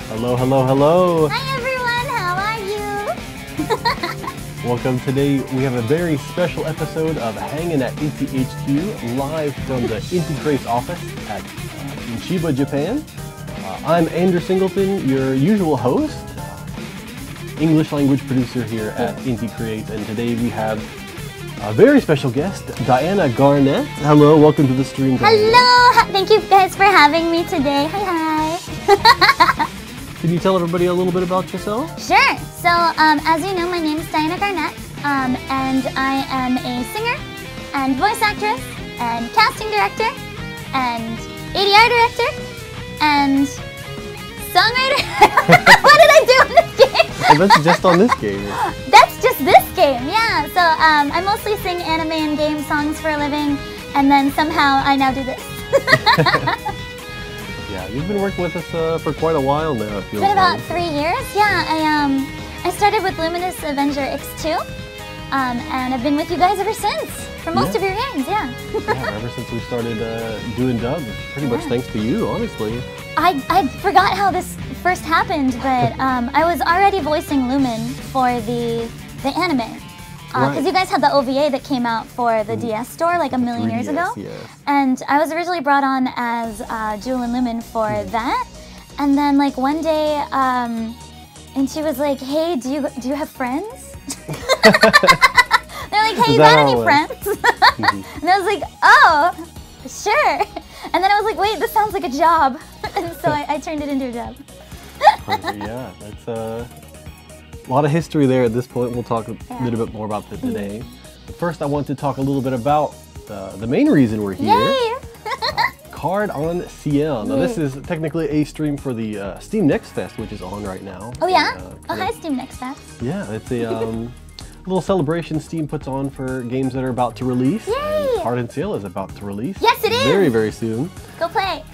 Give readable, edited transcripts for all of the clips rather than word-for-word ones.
Hello, hello, hello. Hi everyone, how are you? Welcome. Today we have a very special episode of Hanging at INTI HQ, live from the INTI Creates office at in Chiba, Japan. I'm Andrew Singleton, your usual host, English language producer here at INTI Creates, and today we have a very special guest, Diana Garnet. Hello, welcome to the stream. Diana. Hello, thank you guys for having me today. Hi, hi. Can you tell everybody a little bit about yourself? Sure. So, as you know, my name is Diana Garnet, and I am a singer and voice actress and casting director and ADR director and songwriter. What did I do in this game? Oh, that's just on this game. That's just this game, yeah. So I mostly sing anime and game songs for a living, and then somehow I now do this. Yeah, you've been working with us for quite a while now. It feels It's been about like. 3 years, yeah. I started with Luminous Avenger X2, and I've been with you guys ever since, for most of your games, yeah. Yeah, ever since we started doing dub, pretty much thanks to you, honestly. I forgot how this first happened, but I was already voicing Lumen for the anime. Because you guys had the OVA that came out for the DS store like a million years ago. Yes. And I was originally brought on as Jewel and Lumen for that. And then like one day, and she was like, "Hey, do you have friends?" They're like, "Hey, you got any friends?" And I was like, "Oh, sure." And then I was like, "Wait, this sounds like a job." And so I turned it into a job. Yeah, that's a lot of history there at this point. We'll talk a little bit more about that today. But first, I want to talk a little bit about the main reason we're here. Yay! Card-en-Ciel. Now, this is technically a stream for the Steam Next Fest, which is on right now. Oh yeah? And, Hi, Steam Next Fest. Yeah, it's a little celebration Steam puts on for games that are about to release. Yay! And Card-en-Ciel is about to release. Yes, it is! Very, very soon. Go play!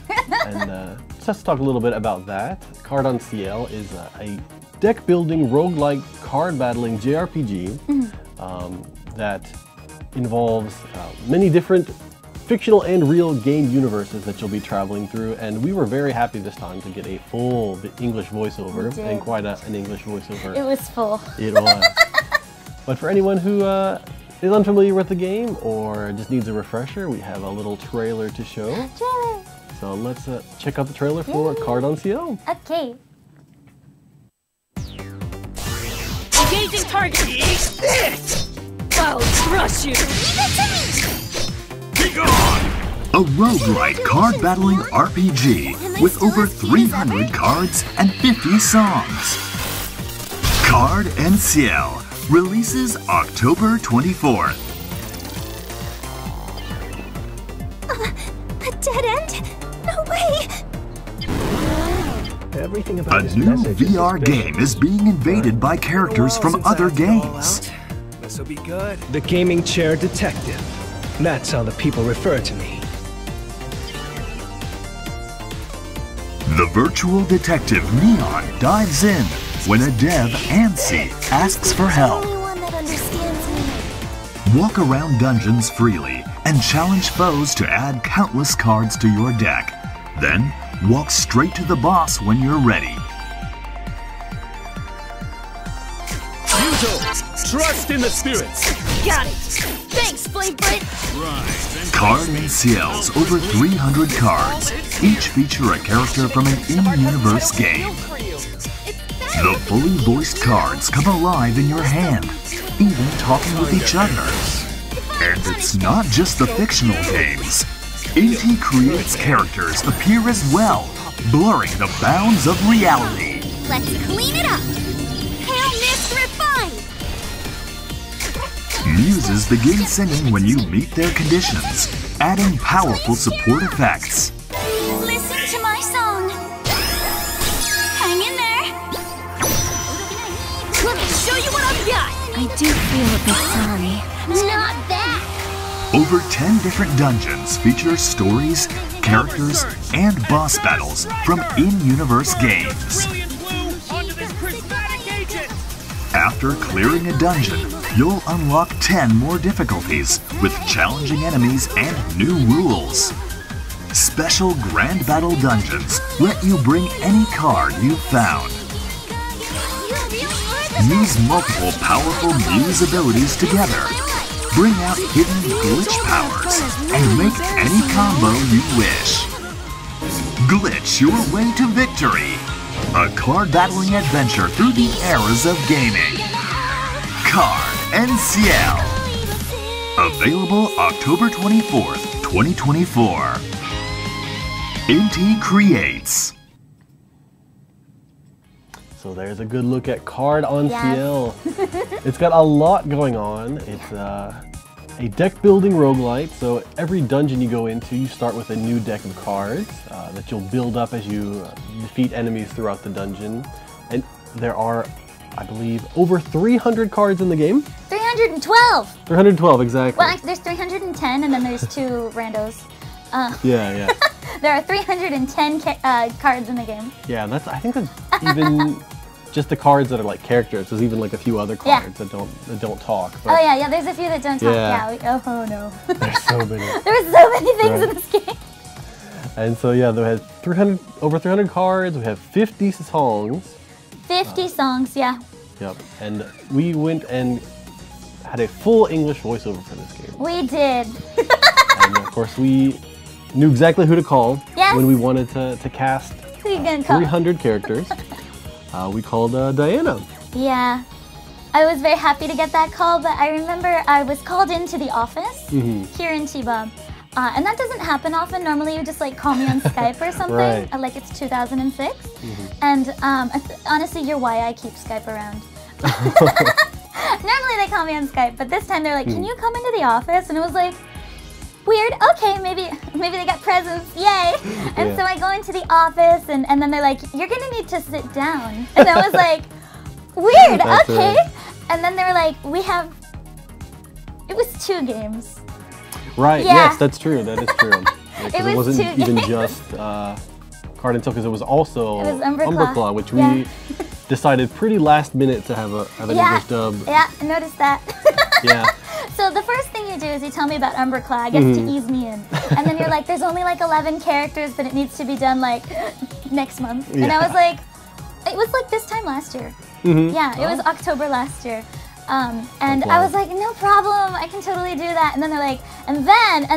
And just let's talk a little bit about that. Card-en-Ciel is a deck-building, roguelike, card-battling JRPG that involves many different fictional and real game universes that you'll be traveling through. And we were very happy this time to get a full English voiceover, and quite an English voiceover. It was full. It was. But for anyone who is unfamiliar with the game or just needs a refresher, we have a little trailer to show. Trailer! So let's check out the trailer for Card-en-Ciel. Okay. Engaging target! Eat this! I'll crush you! Be gone! A roguelike card-battling RPG with over 300 cards and 50 songs. Card-en-Ciel releases October 24th. A dead end? No way! Everything about A this new message is VR suspicious. game is being invaded by characters from other games. This'll be good. The gaming chair detective. That's how the people refer to me. The virtual detective Neon dives in when a dev, Ansi, asks for help. One that understands me. Walk around dungeons freely and challenge foes to add countless cards to your deck. Then, walk straight to the boss when you're ready. Yuzo, trust in the spirits. Got it! Thanks, Flavebrit! Card-en-Ciel's over 300 cards. Each feature a character from an in-universe game. The fully voiced cards come alive in your hand, even talking with each other. And it's not just the fictional games. INTI Creates characters appear as well, blurring the bounds of reality. Let's clean it up! Hail Mist Refined! Muses begin singing when you meet their conditions, adding powerful support effects. Listen to my song! Hang in there! Let me show you what I've got! I do feel a bit sorry. Not that! Over 10 different dungeons feature stories, characters, and boss battles from in-universe games. After clearing a dungeon, you'll unlock 10 more difficulties with challenging enemies and new rules. Special Grand Battle Dungeons let you bring any card you've found. Use multiple powerful Muse abilities together. Bring out hidden glitch powers and make any combo you wish. Glitch your way to victory. A card battling adventure through the eras of gaming. Card-en-Ciel. Available October 24th, 2024. INTI creates. So there's a good look at Card-en-Ciel. It's got a lot going on. It's a deck building roguelite, so every dungeon you go into, you start with a new deck of cards that you'll build up as you defeat enemies throughout the dungeon. And there are, I believe, over 300 cards in the game. 312! 312, exactly. Well, actually, there's 310, and then there's 2 randos. Yeah. There are 310 cards in the game. Yeah, I think that's even just the cards that are like characters. There's even like a few other cards that don't talk. But oh yeah, there's a few that don't talk. Yeah. Oh no. There's so many. There's so many things in this game. And so yeah, there has over 300 cards. We have 50 songs. 50 songs, yeah. Yep. And we went and had a full English voiceover for this game. We did. And of course we knew exactly who to call when we wanted to cast Who you gonna call? 300 characters. We called Diana. Yeah. I was very happy to get that call, but I remember I was called into the office here in Chiba. And that doesn't happen often. Normally you just like call me on Skype or something. Right. Like it's 2006. And honestly, you're why I keep Skype around. Normally they call me on Skype, but this time they're like, can you come into the office? And it was like, weird, okay, maybe they got presents, yay. And so I go into the office and then they're like, you're gonna need to sit down. And I was like, weird, okay. And then they were like, it was 2 games. Right, Yeah. yes, that's true, that is true. It was wasn't 2 even games. just Card-en-Ciel, because it was also Umberclaw. which we decided pretty last minute to have an English dub. Yeah, I noticed that. Yeah. So the first thing you do is you tell me about Umberclaw, I guess, to ease me in. And then you're like, there's only like 11 characters, but it needs to be done like next month. And I was like, it was like this time last year. Yeah, it was October last year. And I was like, no problem, I can totally do that. And then they're like, and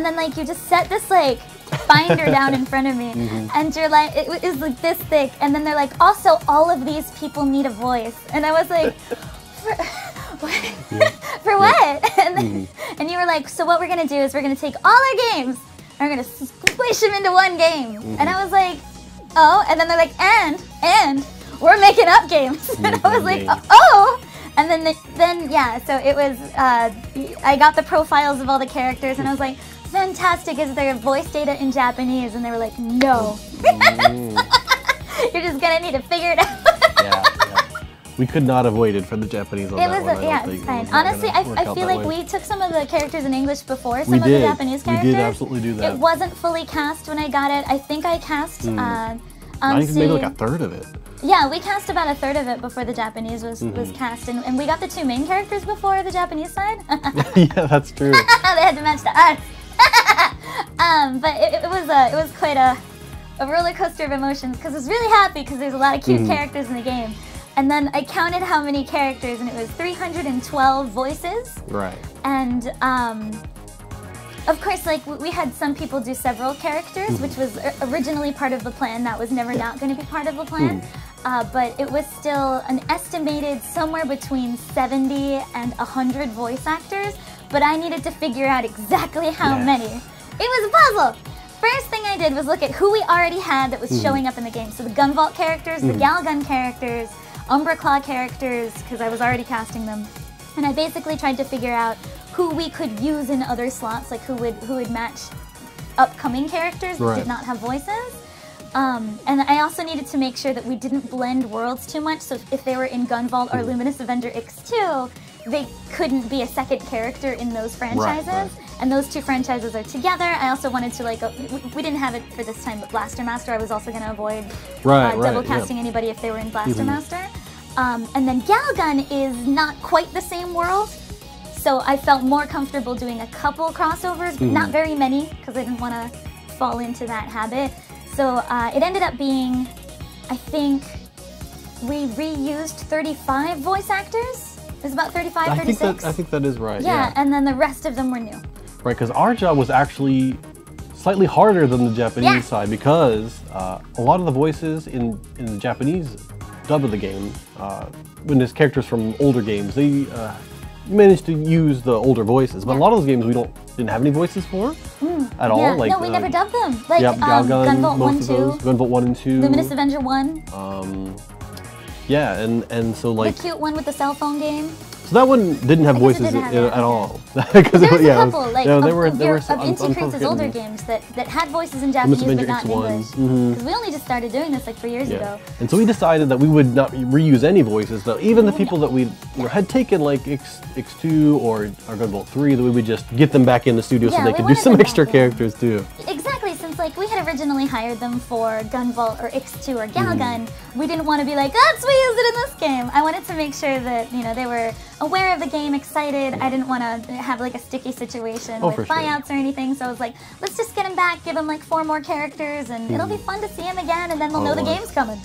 then like you just set this like binder down in front of me, and you're like, it is like this thick. And then they're like, also all of these people need a voice. And I was like, for what? And you were like, so what we're gonna do is we're gonna take all our games and we're gonna squish them into one game. And I was like, oh. And then they're like, and we're making up games. And I was like, oh. And then yeah, so it was, I got the profiles of all the characters and I was like, fantastic, is there voice data in Japanese? And they were like, no. You're just gonna need to figure it out. Yeah. We could not have waited for the Japanese on that one. Yeah, it's fine. Honestly, I feel like we took some of the characters in English before some of the Japanese characters. We did absolutely do that. It wasn't fully cast when I got it. I think I cast maybe like a third of it. Yeah, we cast about a third of it before the Japanese was cast, and we got the 2 main characters before the Japanese side. Yeah, that's true. They had to match to us. But it was quite a roller coaster of emotions, because I was really happy because there's a lot of cute characters in the game. And then I counted how many characters, and it was 312 voices. Right. And of course, like we had some people do several characters, which was originally part of the plan. That was never not going to be part of the plan. But it was still an estimated somewhere between 70 and 100 voice actors. But I needed to figure out exactly how many. It was a puzzle. First thing I did was look at who we already had that was showing up in the game. So the Gunvault characters, the Galgun characters, Umberclaw characters, because I was already casting them. And I basically tried to figure out who we could use in other slots, like who would match upcoming characters that did not have voices. And I also needed to make sure that we didn't blend worlds too much, so if they were in Gunvault or Luminous Avenger X2, they couldn't be a second character in those franchises. And those 2 franchises are together. I also wanted to, like, we didn't have it for this time, but Blaster Master, I was also going to avoid double casting anybody if they were in Blaster Master. And then Galgun is not quite the same world, so I felt more comfortable doing a couple crossovers, but not very many, because I didn't want to fall into that habit. So it ended up being, I think, we reused 35 voice actors. It was about 35, 36. I think that is right. Yeah, and then the rest of them were new. Right, because our job was actually slightly harder than the Japanese side, because a lot of the voices in the Japanese dub of the game, when there's characters from older games, they managed to use the older voices, but a lot of those games we didn't have any voices for at all. Yeah, Like, no, we never dubbed them. Like Galgun, Gunvolt 1, 2, Gunvolt 1 and 2, Luminous Avenger 1. yeah, and so like the cute one with the cell phone game. so that one didn't have voices at all. Because There was a couple, like, there of were INTI Creates' older games that had voices in Japanese but not in English. Because we only just started doing this like 3 years ago. And so we decided that we would not reuse any voices, though. Even the people that we had taken, like X2 or Gunvolt 3, that we would just get them back in the studio so they could do some extra characters too. Exactly, since like we had originally hired them for Gunvolt or X2 or Galgun, we didn't want to be like, oops, we used it in this game. I wanted to make sure that, you know, they were aware of the game, excited. I didn't want to have like a sticky situation with buyouts or anything, so I was like, let's just get them back, give them like 4 more characters, and it'll be fun to see them again, and then they'll know the game's coming.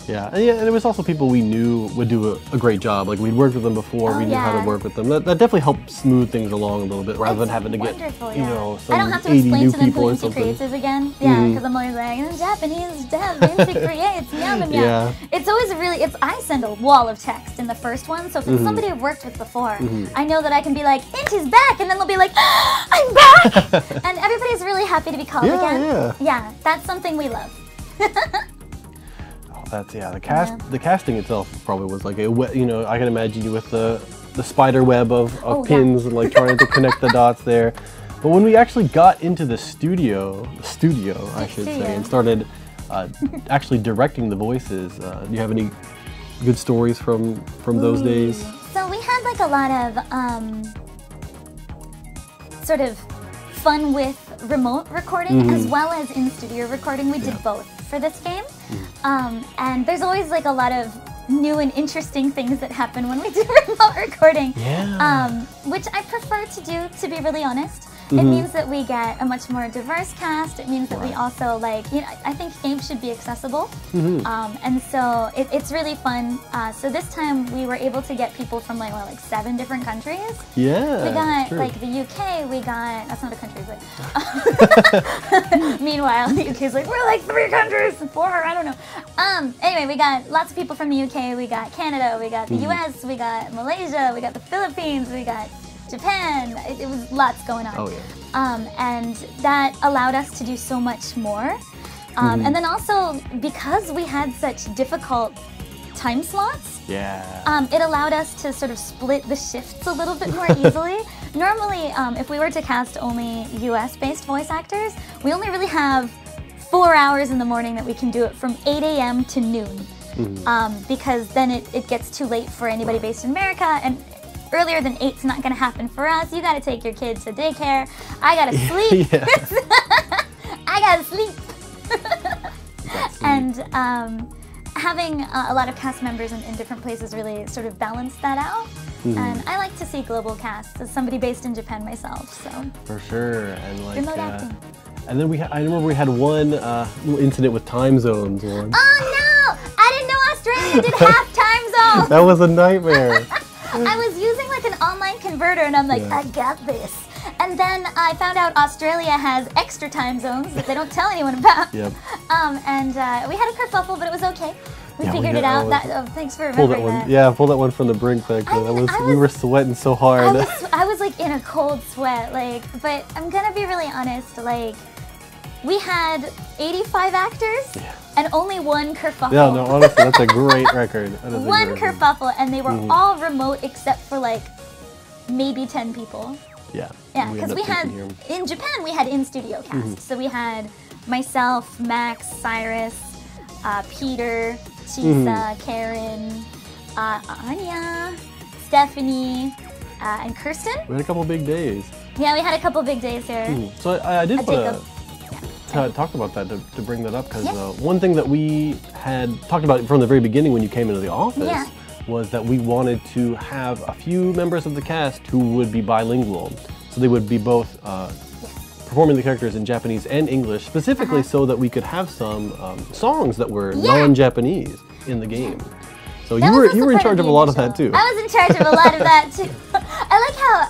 And it was also people we knew would do a great job. Like, we'd worked with them before, we knew how to work with them. That definitely helped smooth things along a little bit, rather than having to get, you know, some I don't have to 80 explain new to them people who or INTI something. Creates is again. Yeah, because I'm always like, Japanese dev, INTI Creates, meow. It's always really, I send a wall of text in the first one, so if it's somebody I've worked with before, I know that I can be like, INTI's back, and then they'll be like, I'm back! And everybody's really happy to be called again. Yeah, that's something we love. The casting itself probably was like you know, I can imagine you with the spider web of pins and like trying to connect the dots there. But when we actually got into the studio I should say, and started actually directing the voices, do you have any good stories from those days? So we had like a lot of sort of fun with remote recording as well as in studio recording. We did both for this game. And there's always like a lot of new and interesting things that happen when we do remote recording, which I prefer to do, to be really honest. It means that we get a much more diverse cast. It means that we also, like, you know, I think games should be accessible. And so it's really fun. So this time we were able to get people from like 7 different countries. Yeah. We got like the UK, we got, that's not a country, but meanwhile the UK's like, we're like 3 countries, 4, I don't know. Anyway, we got lots of people from the UK, we got Canada, we got the US, we got Malaysia, we got the Philippines, we got Japan. It was lots going on. And that allowed us to do so much more. And then also, because we had such difficult time slots, it allowed us to sort of split the shifts a little bit more easily. Normally, if we were to cast only US-based voice actors, we only really have 4 hours in the morning that we can do it from 8 a.m. to noon. Because then it gets too late for anybody based in America, and earlier than 8's not gonna happen for us. You gotta take your kids to daycare. I gotta sleep. I gotta sleep. And having a lot of cast members in different places really sort of balanced that out. And I like to see global casts as somebody based in Japan myself. So for sure, and like remote acting. And then I remember we had one little incident with time zones. Oh no! I didn't know Australia did half time zones. That was a nightmare. I was using like an online converter, and I'm like, I got this. And then I found out Australia has extra time zones that they don't tell anyone about. And we had a kerfuffle, but it was okay. We figured it out. Thanks for remembering that. Yeah, pulled that one from the brink back then. We were sweating so hard. I was like in a cold sweat, like. But I'm gonna be really honest, like. We had 85 actors and only 1 kerfuffle. Yeah, no, honestly, that's a great record. One kerfuffle, and they were all remote except for like maybe 10 people. Yeah, because we had, in Japan, we had in-studio cast. So we had myself, Max, Cyrus, Peter, Chisa, Karen, Anya, Stephanie, and Kirsten. We had a couple big days. Yeah, we had a couple big days here. So I did want to talk about that, to bring that up, because one thing that we had talked about from the very beginning when you came into the office was that we wanted to have a few members of the cast who would be bilingual. So they would be both performing the characters in Japanese and English, specifically so that we could have some songs that were non-Japanese in the game. So you were in charge of a lot of that too. I was in charge of a lot of that too. I like how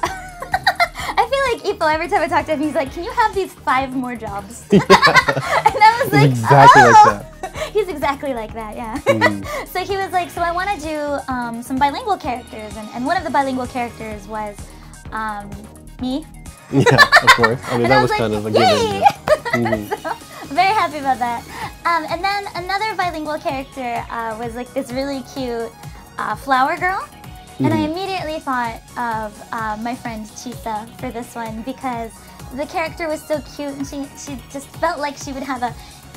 I feel like Ippo, every time I talk to him, he's like, "Can you have these 5 more jobs?" And I was like, exactly like that. He's exactly like that, yeah. So he was like, "So I want to do some bilingual characters," and one of the bilingual characters was me. Yeah, of course. I mean, that was kind of a given. So, very happy about that. And then another bilingual character was like this really cute flower girl. And I immediately thought of my friend Chisa for this one because the character was so cute and she just felt like she would have a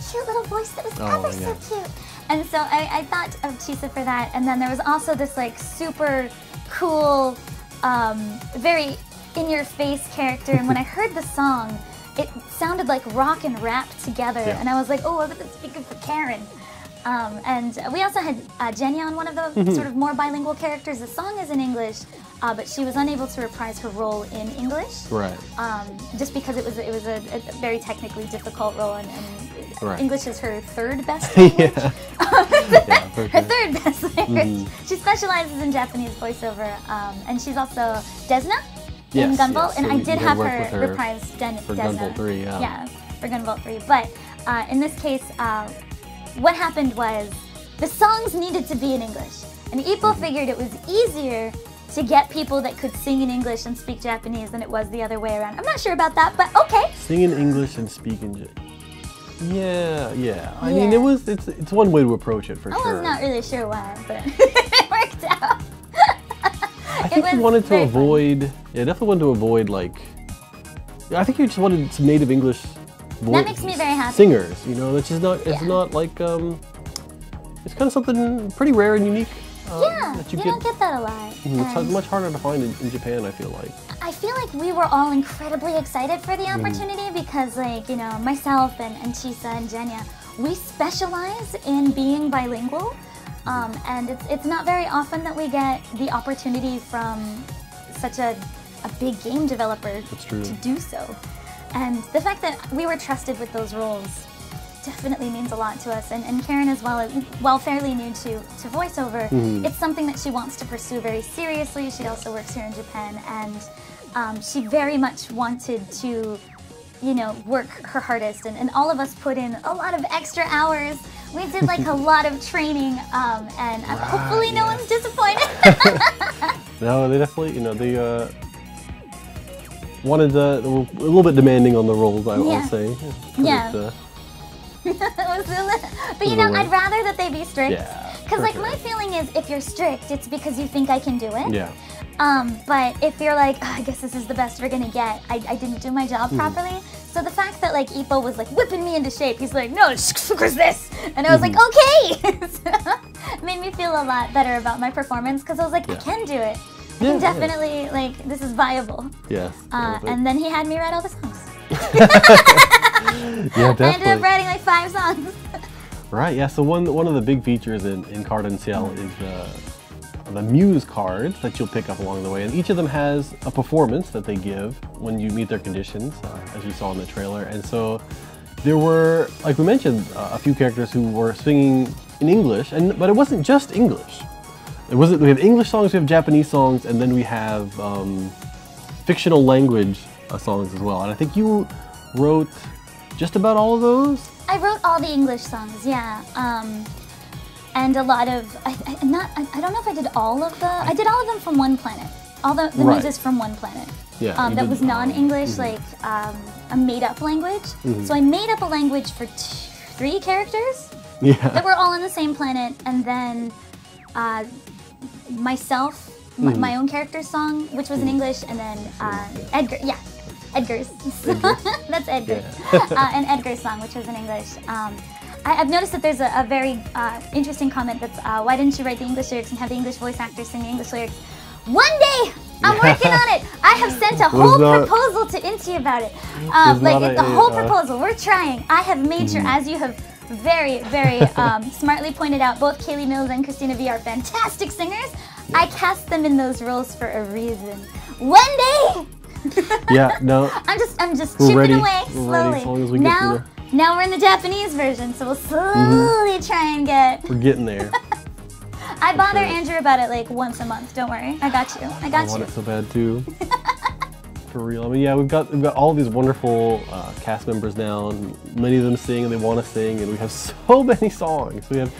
cute little voice that was ever so cute. And so I thought of Chisa for that. And then there was also this like super cool, very in-your-face character. And when I heard the song, it sounded like rock and rap together. Yeah. And I was like, oh, I'm speaking for Karen. And we also had Jenya on one of the sort of more bilingual characters. The song is in English, but she was unable to reprise her role in English. Right. Just because it was a very technically difficult role, and English is her third best language. Her third best language. She specializes in Japanese voiceover, and she's also Desna in Gunvolt, and so I did have work her with her reprise Desna. for Gunvolt 3, Yeah, for Gunvolt 3. But in this case, what happened was the songs needed to be in English, and Ippo figured it was easier to get people that could sing in English and speak Japanese than it was the other way around. I'm not sure about that, but okay. Sing in English and speak in Yeah. I mean, it's one way to approach it for sure. I was not really sure why, but it worked out. I think you wanted to avoid, definitely wanted to avoid like, I think you just wanted some native English that makes me very happy. Singers, you know, it's just not, it's not like, it's kind of something pretty rare and unique. That you don't get that a lot. It's much harder to find in Japan, I feel like. I feel like we were all incredibly excited for the opportunity because, like, you know, myself and Chisa and Jenya, we specialize in being bilingual, and it's not very often that we get the opportunity from such a big game developer to do so. And the fact that we were trusted with those roles definitely means a lot to us. And Karen as well, while fairly new to voiceover, it's something that she wants to pursue very seriously. She also works here in Japan, and she very much wanted to, you know, work her hardest. And all of us put in a lot of extra hours. We did like a lot of training, and hopefully no one's disappointed. No, they definitely, you know, they wanted they were a little bit demanding on the roles, I'll say. Yeah. But you know, I'd rather that they be strict. Because like my feeling is, if you're strict, it's because you think I can do it. Yeah. But if you're like, oh, I guess this is the best we're gonna get, I didn't do my job properly. So the fact that like Ippo was like whipping me into shape, he's like, no, where's this? And I was like, okay. So it made me feel a lot better about my performance because I was like, I can do it. I can definitely, like, this is viable. Yes. And then he had me write all the songs. Yeah, definitely. I ended up writing like 5 songs. Right, yeah, so one of the big features in Card-en-Ciel is the muse cards that you'll pick up along the way, and each of them has a performance that they give when you meet their conditions, as you saw in the trailer. And so there were, like we mentioned, a few characters who were singing in English, but it wasn't just English. We have English songs, we have Japanese songs, and then we have fictional language songs as well. And I think you wrote just about all of those? I wrote all the English songs, yeah. And a lot of, I don't know if I did all of I did all of them from one planet. All the music from one planet. Yeah. That was non-English, like a made-up language. So I made up a language for 3 characters that were all on the same planet, and then myself, my own character's song, which was in English, and then Edgar's. That's Edgar. And Edgar's song, which was in English. I've noticed that there's a very interesting comment that's, why didn't you write the English lyrics and have the English voice actors sing the English lyrics? One day! I'm working on it! I have sent a whole proposal to INTI about it. The whole proposal, we're trying. I have made sure, as you have very, very smartly pointed out, both Kaylee Mills and Christina V are fantastic singers. I cast them in those roles for a reason. One day! Yeah, no. I'm just We're chipping ready. away We're ready slowly. as long as we get through there. Now we're in the Japanese version, so we'll slowly try and get. We're getting there. I bother Andrew about it like once a month. Don't worry, I got you. I got I you. want it so bad too. For real. I mean, yeah, we've got all these wonderful cast members now, and many of them sing and they want to sing, and we have so many songs. We have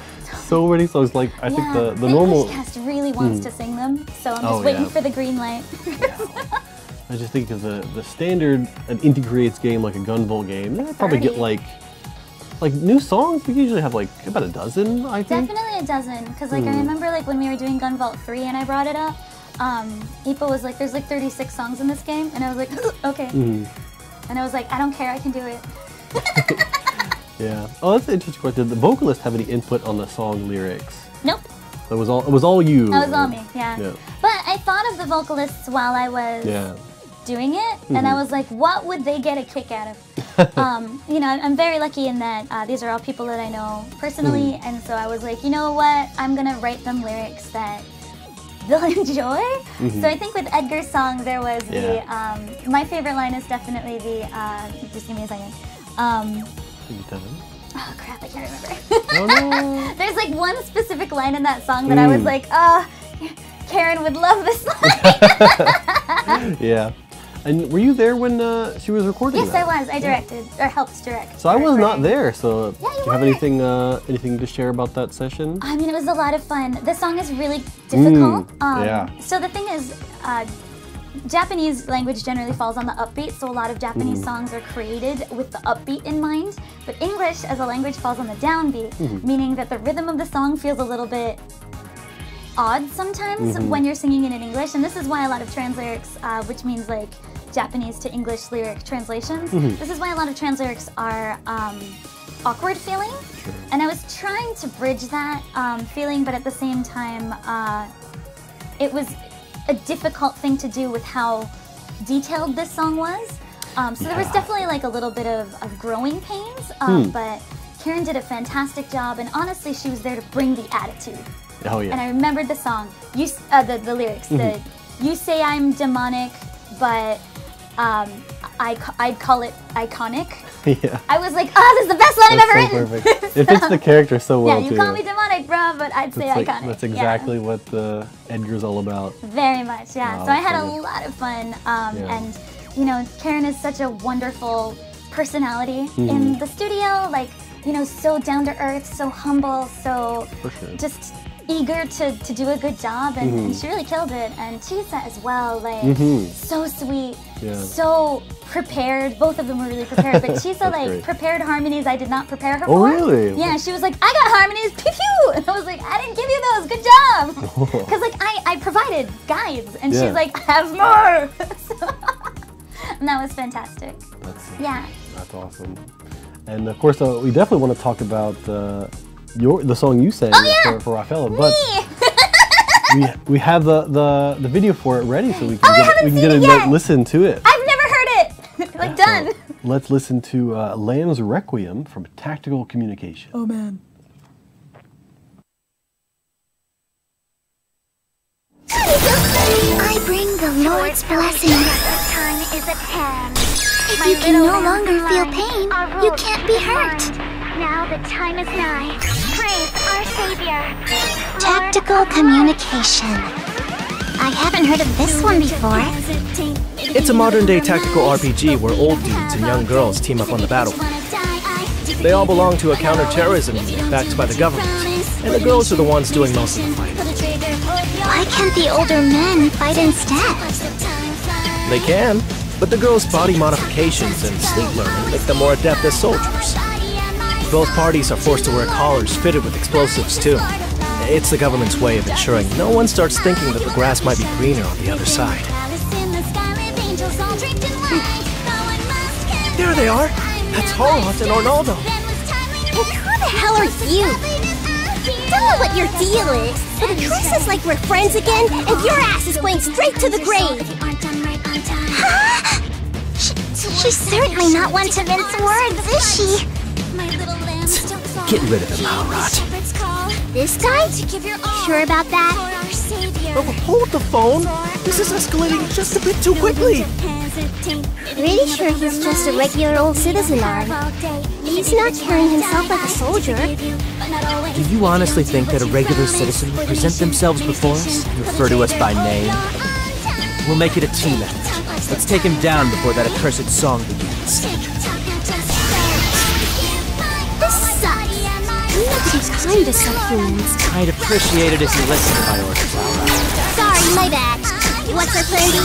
so many songs. Like I think the normal English cast really wants to sing them, so I'm just Oh, waiting yeah. for the green light. I just think of the standard an INTI creates game like a Gunvolt game. They probably get 30. like new songs. We usually have like about a dozen, I think. Definitely a dozen, because like I remember like when we were doing Gunvolt 3 and I brought it up, Ipa was like, there's like 36 songs in this game, and I was like, okay. And I was like, I don't care, I can do it. Yeah. Oh, that's an interesting question. Did the vocalist have any input on the song lyrics? Nope. It was all you. That was all me, yeah. Yeah. But I thought of the vocalists while I was doing it, and I was like, what would they get a kick out of? You know, I'm very lucky in that these are all people that I know personally, and so I was like, you know what? I'm gonna write them lyrics that they'll enjoy. So I think with Edgar's song, there was the, my favorite line is definitely the, just give me a second. Oh crap, I can't remember. Oh no. There's like one specific line in that song that I was like, Karen would love this line. Yeah. And were you there when she was recording Yes, that? I was. I directed, or helped direct. So I was not recording. there, so Yeah, you do you have weren't. anything to share about that session? I mean, it was a lot of fun. The song is really difficult. Yeah. So the thing is, Japanese language generally falls on the upbeat, so a lot of Japanese songs are created with the upbeat in mind. But English as a language falls on the downbeat, meaning that the rhythm of the song feels a little bit odd sometimes when you're singing it in English. And this is why a lot of translyrics, which means like Japanese to English lyric translations, this is why a lot of translyrics are awkward feeling. And I was trying to bridge that feeling, but at the same time, it was a difficult thing to do with how detailed this song was. So there was definitely like a little bit of growing pains, but Karen did a fantastic job, and honestly, she was there to bring the attitude. Oh yeah. And I remembered the song, the lyrics, the you say I'm demonic, but I'd call it iconic. Yeah. I was like, oh, this is the best line I've ever That's so written. perfect. It fits the character so well Yeah, too. you call me demonic, bro, but I'd say That's iconic. That's exactly what Edgar's all about. Very much, yeah. Wow, So I had a so good. lot of fun, and you know, Karen is such a wonderful personality in the studio. Like, you know, so down to earth, so humble, so For sure. just eager to do a good job, and she really killed it. And Chisa as well, like so sweet, so prepared. Both of them were really prepared, but Chisa like great. prepared harmonies I did not prepare her Oh, for. really? Yeah, she was like, I got harmonies, pew pew, and I was like, I didn't give you those. Good job, because like I provided guides, and she's like, have more. And that was fantastic. That's awesome. And of course, we definitely want to talk about the song you sang for Rafaela, but we have the video for it ready, so we can get a listen to it. I've never heard it. Like done. So let's listen to Lamb's Requiem from Tactical Communication. Oh man. I bring the Lord's blessing. The time is at hand. If you can no longer feel pain, you can't be hurt. Now the time is nigh. Praise our Savior. Tactical communication. I haven't heard of this one before. It's a modern-day tactical RPG where old dudes and young girls team up on the battlefield. They all belong to a counter-terrorism unit backed by the government, and the girls are the ones doing most of the fighting. Why can't the older men fight instead? They can, but the girls' body modifications and sleep learning make them more adept as soldiers. Both parties are forced to wear collars fitted with explosives too. It's the government's way of ensuring no one starts thinking that the grass might be greener on the other side. There they are! That's Harlotte and Arnaldo! Who the hell are you? Don't know what your deal is, but it looks like we're friends again, and your ass is going straight to the grave! Huh? She's certainly not one to mince words, is she? Get rid of him, Harlotte. This time? Sure about that? Oh, hold the phone! This is escalating just a bit too quickly! Pretty sure he's just a regular old citizen, Arm. He's not carrying himself like a soldier. Do you honestly think that a regular citizen would present themselves before us and refer to us by name? We'll make it a team effort. Let's take him down before that accursed song begins. This sucks. Nobody's kind to subhumans. I'd appreciate it if you listened to my orders, alright? Sorry, my bad. What's our plan B?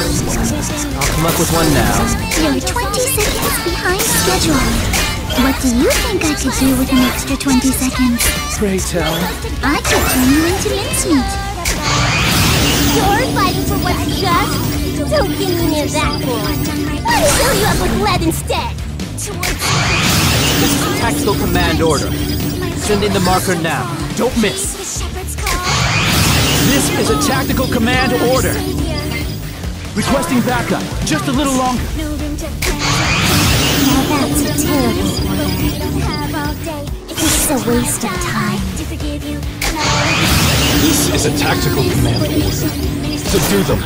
I'll come up with one now. You're 20 seconds behind schedule. What do you think I could do with an extra 20 seconds? Pray tell. I could turn you into mincemeat. You're fighting for what's just? Don't get me near that boy. I'll fill you up with lead instead. This is a tactical command order. Send in the marker now. Don't miss. This is a tactical command order. Requesting backup. Just a little longer. Now that's a terrible order. It's a waste of time. This is a tactical command order. Subdue them.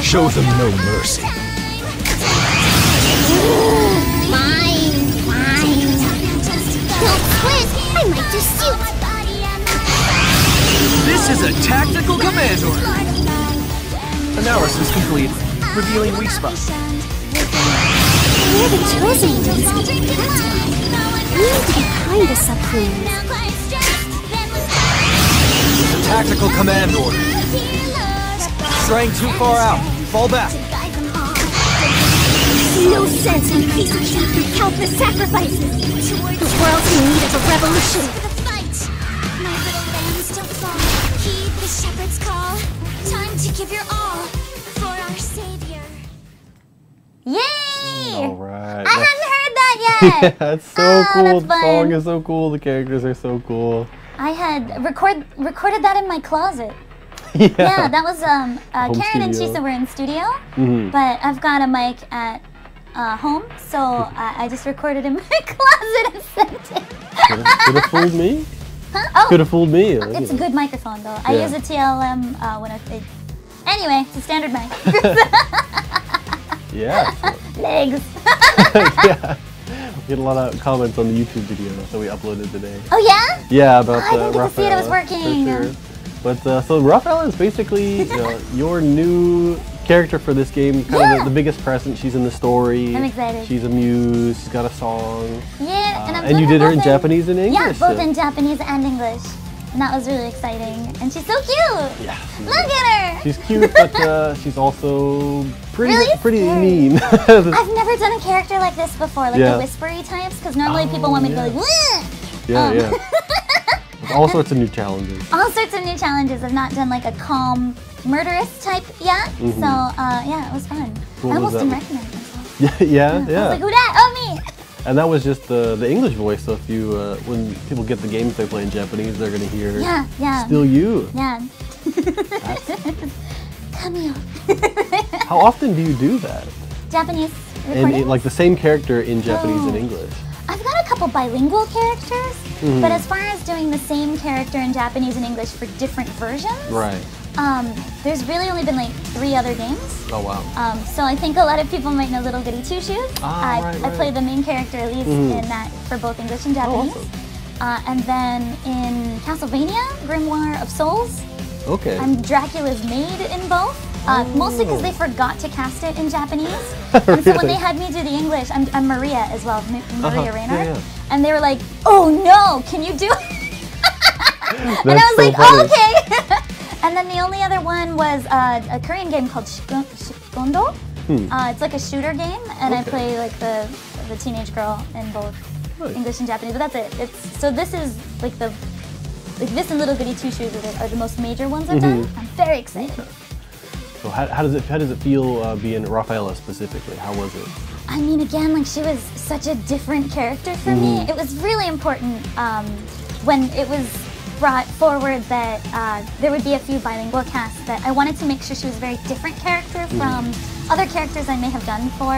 Show them no mercy. Fine. Don't quit. I might just shoot. This is a tactical command order. Analysis complete. Revealing weak spots. We're the chosen ones. That's why. We need to be kind to subhumans. It's a tactical command order. Straying too far out. Fall back. No sense in peace of shit through countless sacrifices. The world's in need of a revolution. My little lambs don't fall. Heed the shepherd's call. Time to give your all for our savior. Yay! All right. I hadn't heard that yet. Yeah, it's so Oh, cool. that's The fun. song is so cool. The characters are so cool. I had recorded that in my closet. Yeah. Yeah, that was Home Karen and studio. Chisa were in studio, Mhm. but I've got a mic at home, so I just recorded in my closet and sent it. Could have fooled me. Huh? Oh, Could have fooled me. it's a good microphone though. I Yeah. use a TLM when I. Anyway, it's a standard mic. Yeah. Legs. Yeah. We get a lot of comments on the YouTube video that we uploaded today. Oh yeah? Yeah, about I didn't get to see it, it was Raphael, working. for sure. But so Raphael is basically your new character for this game. Kind of Yeah. the biggest present. She's in the story. I'm excited. She's a muse. She's got a song. Yeah, and I'm And you doing did her in both Japanese and English. Yeah, both so- in Japanese and English. And that was really exciting. And she's so cute. Yeah. Look at her. She's cute, but she's also pretty Really pretty scary. mean. I've never done a character like this before, like Yeah. the whispery types, because normally people want me to go like, "Wah!" Yeah, yeah. With all sorts of new challenges. All sorts of new challenges. I've not done like a calm, murderous type yet. Mhm. So yeah, it was fun. What I almost was didn't that? recognize myself. Yeah, yeah, I was yeah. like, who that? Oh, me. And that was just the English voice. So if you when people get the games they play in Japanese, they're gonna hear Yeah, yeah. still you. Yeah. Come here. How often do you do that? Japanese And recordings? like the same character in Japanese Oh. and English. I've got a couple bilingual characters, Mhm. but as far as doing the same character in Japanese and English for different versions, Right. there's really only been like 3 other games. Oh wow. So I think a lot of people might know Little Goody Two Shoes. Ah, I right. play the main character Elise Mhm. in that for both English and Oh, Japanese. awesome. And then in Castlevania, Grimoire of Souls, Okay. I'm Dracula's maid in both. Mostly because they forgot to cast it in Japanese. And so when Really? they had me do the English, I'm Maria as well, Maria Reynard. yeah. And they were like, oh no, can you do it? And I That's was so like, funny. oh, okay. And then the only other one was a Korean game called Shikondo. It's like a shooter game, and I Okay. play like the teenage girl in both Nice. English and Japanese. But that's it. So this is like this and Little Goody Two Shoes are the most major ones I've done. I'm very excited. So how does it feel being Rafaela specifically? How was it? I mean, again, like she was such a different character for me. It was really important when it was brought forward that there would be a few bilingual casts, that I wanted to make sure she was a very different character from other characters I may have done for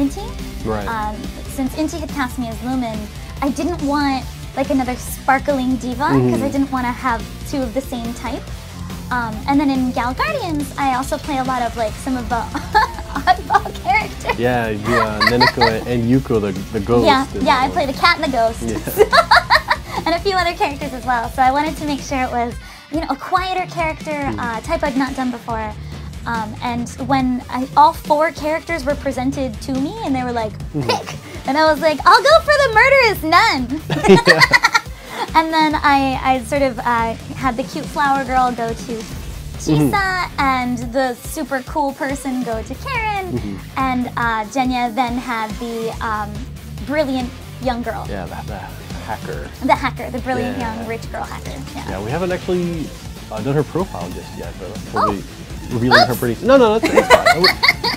INTI. Right. Since INTI had cast me as Lumen, I didn't want like another sparkling diva because I didn't want to have 2 of the same type. And then in Gal Guardians, I also play a lot of like some of the oddball characters. Yeah, Neneko and Yuko, the ghost. Yeah, I play the cat and the ghost. Yeah. And a few other characters as well. So I wanted to make sure it was, you know, a quieter character, type I've not done before. And when all 4 characters were presented to me and they were like, pick! And I was like, I'll go for the murderous nun! And then I sort of had the cute flower girl go to Chisa, and the super cool person go to Karen, and Jenya then had the brilliant young girl. Yeah, the hacker. The hacker, the brilliant young rich girl hacker. Yeah, we haven't actually done her profile just yet, but we'll be revealing her pretty soon. No, that's fine.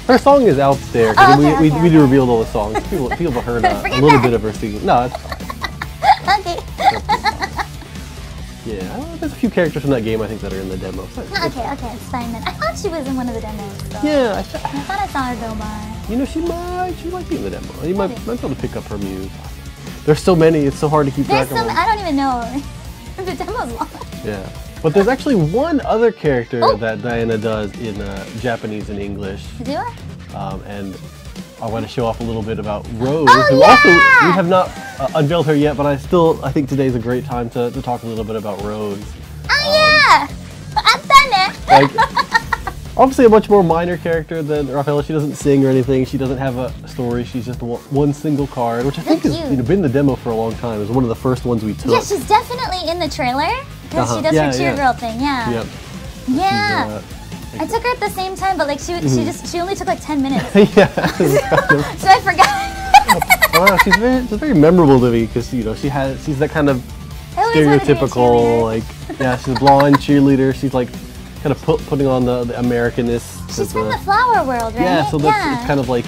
Her song is out there. We do reveal all the songs. People have heard a little bit of her singing. No, it's fine. Okay. Yeah, there's a few characters from that game I think that are in the demo. So Okay, it's fine then. I thought she was in one of the demos. So yeah, I thought I saw her go by. You know, she might be in the demo. You might be able to pick up her muse. There's so many, it's so hard to keep track of them. I don't even know. The demo's long. Yeah. But there's actually one other character that Diana does in Japanese and English. Do I? And I want to show off a little bit about Rose, who also, we have not unveiled her yet, but I think today's a great time to talk a little bit about Rose. I've done it! Like, obviously a much more minor character than Rafaela. She doesn't sing or anything, she doesn't have a story, she's just one single card, which I think has been in the demo for a long time. It was one of the first ones we took. Yeah, she's definitely in the trailer, because she does her cheer girl thing, Yep. Yeah. I took her at the same time, but like she only took like 10 minutes. Yeah. So I forgot. Wow, she's very memorable to me because she's that kind of stereotypical she's a blonde cheerleader. She's like kind of putting on the Americanness. She's from the flower world, right? Yeah, so it's kind of like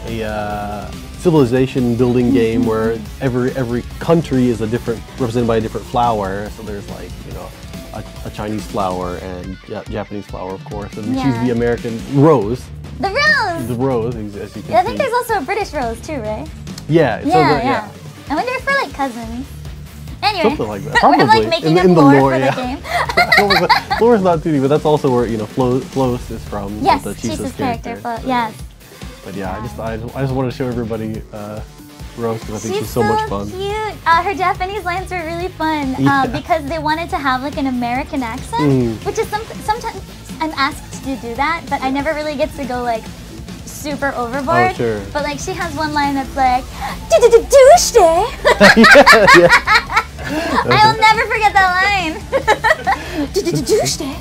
a civilization building game where every country is represented by a different flower. So there's like, you know, a Chinese flower and Japanese flower, of course, and she's the American rose. The rose! The rose, as you can see. I think there's also a British rose too, right? Yeah. Yeah. I wonder if we're like cousins. Anyway, something like that. Probably. We're like making in the lore lore, for the game. Lore's not too deep, but that's also where, you know, Flos is from. Yes, the Chisa's character. Yes. But yeah, I just wanted to show everybody Rose because I think she's so so much fun. Cute. Her Japanese lines were really fun because they wanted to have like an American accent, which is sometimes I'm asked to do that, but I never really get to go like super overboard. Oh, sure. But like she has one line that's like douche day. I'll never forget that line. Douche day.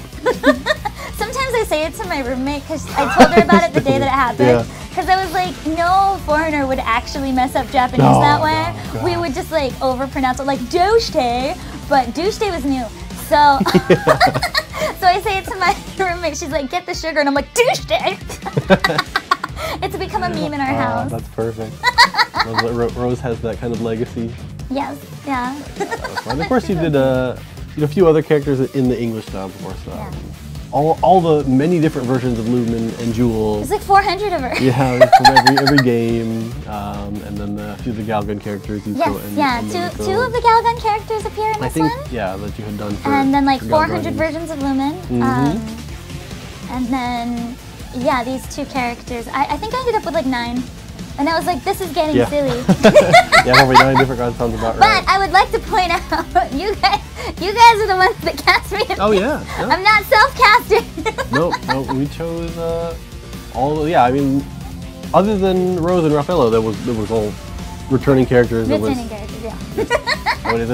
Sometimes I say it to my roommate because I told her about it the day that it happened. Because I was like, no foreigner would actually mess up Japanese that way. We would just like overpronounce it like douche day, but douche day was new. So, so I say it to my roommate. She's like, get the sugar, and I'm like, douche day. It's become a meme in our house. That's perfect. Rose has that kind of legacy. Yes, yeah. And of course, you did a few other characters in the English dub, of course. All the many different versions of Lumen and Jewel. There's like 400 of her. Yeah, from every game, and then a few of the Galgun characters. Two of the Galgun characters appear in this one. Yeah, that you had done for. And then like 400 versions of Lumen. And then these 2 characters. I think I ended up with like 9. And I was like, this is getting silly. Yeah, probably 9 different cards sounds about right. But I would like to point out, you guys are the ones that cast me. Oh yeah. I'm not self-casting. No, we chose I mean, other than Rose and Rafaela, that was all returning characters. Characters, yeah. And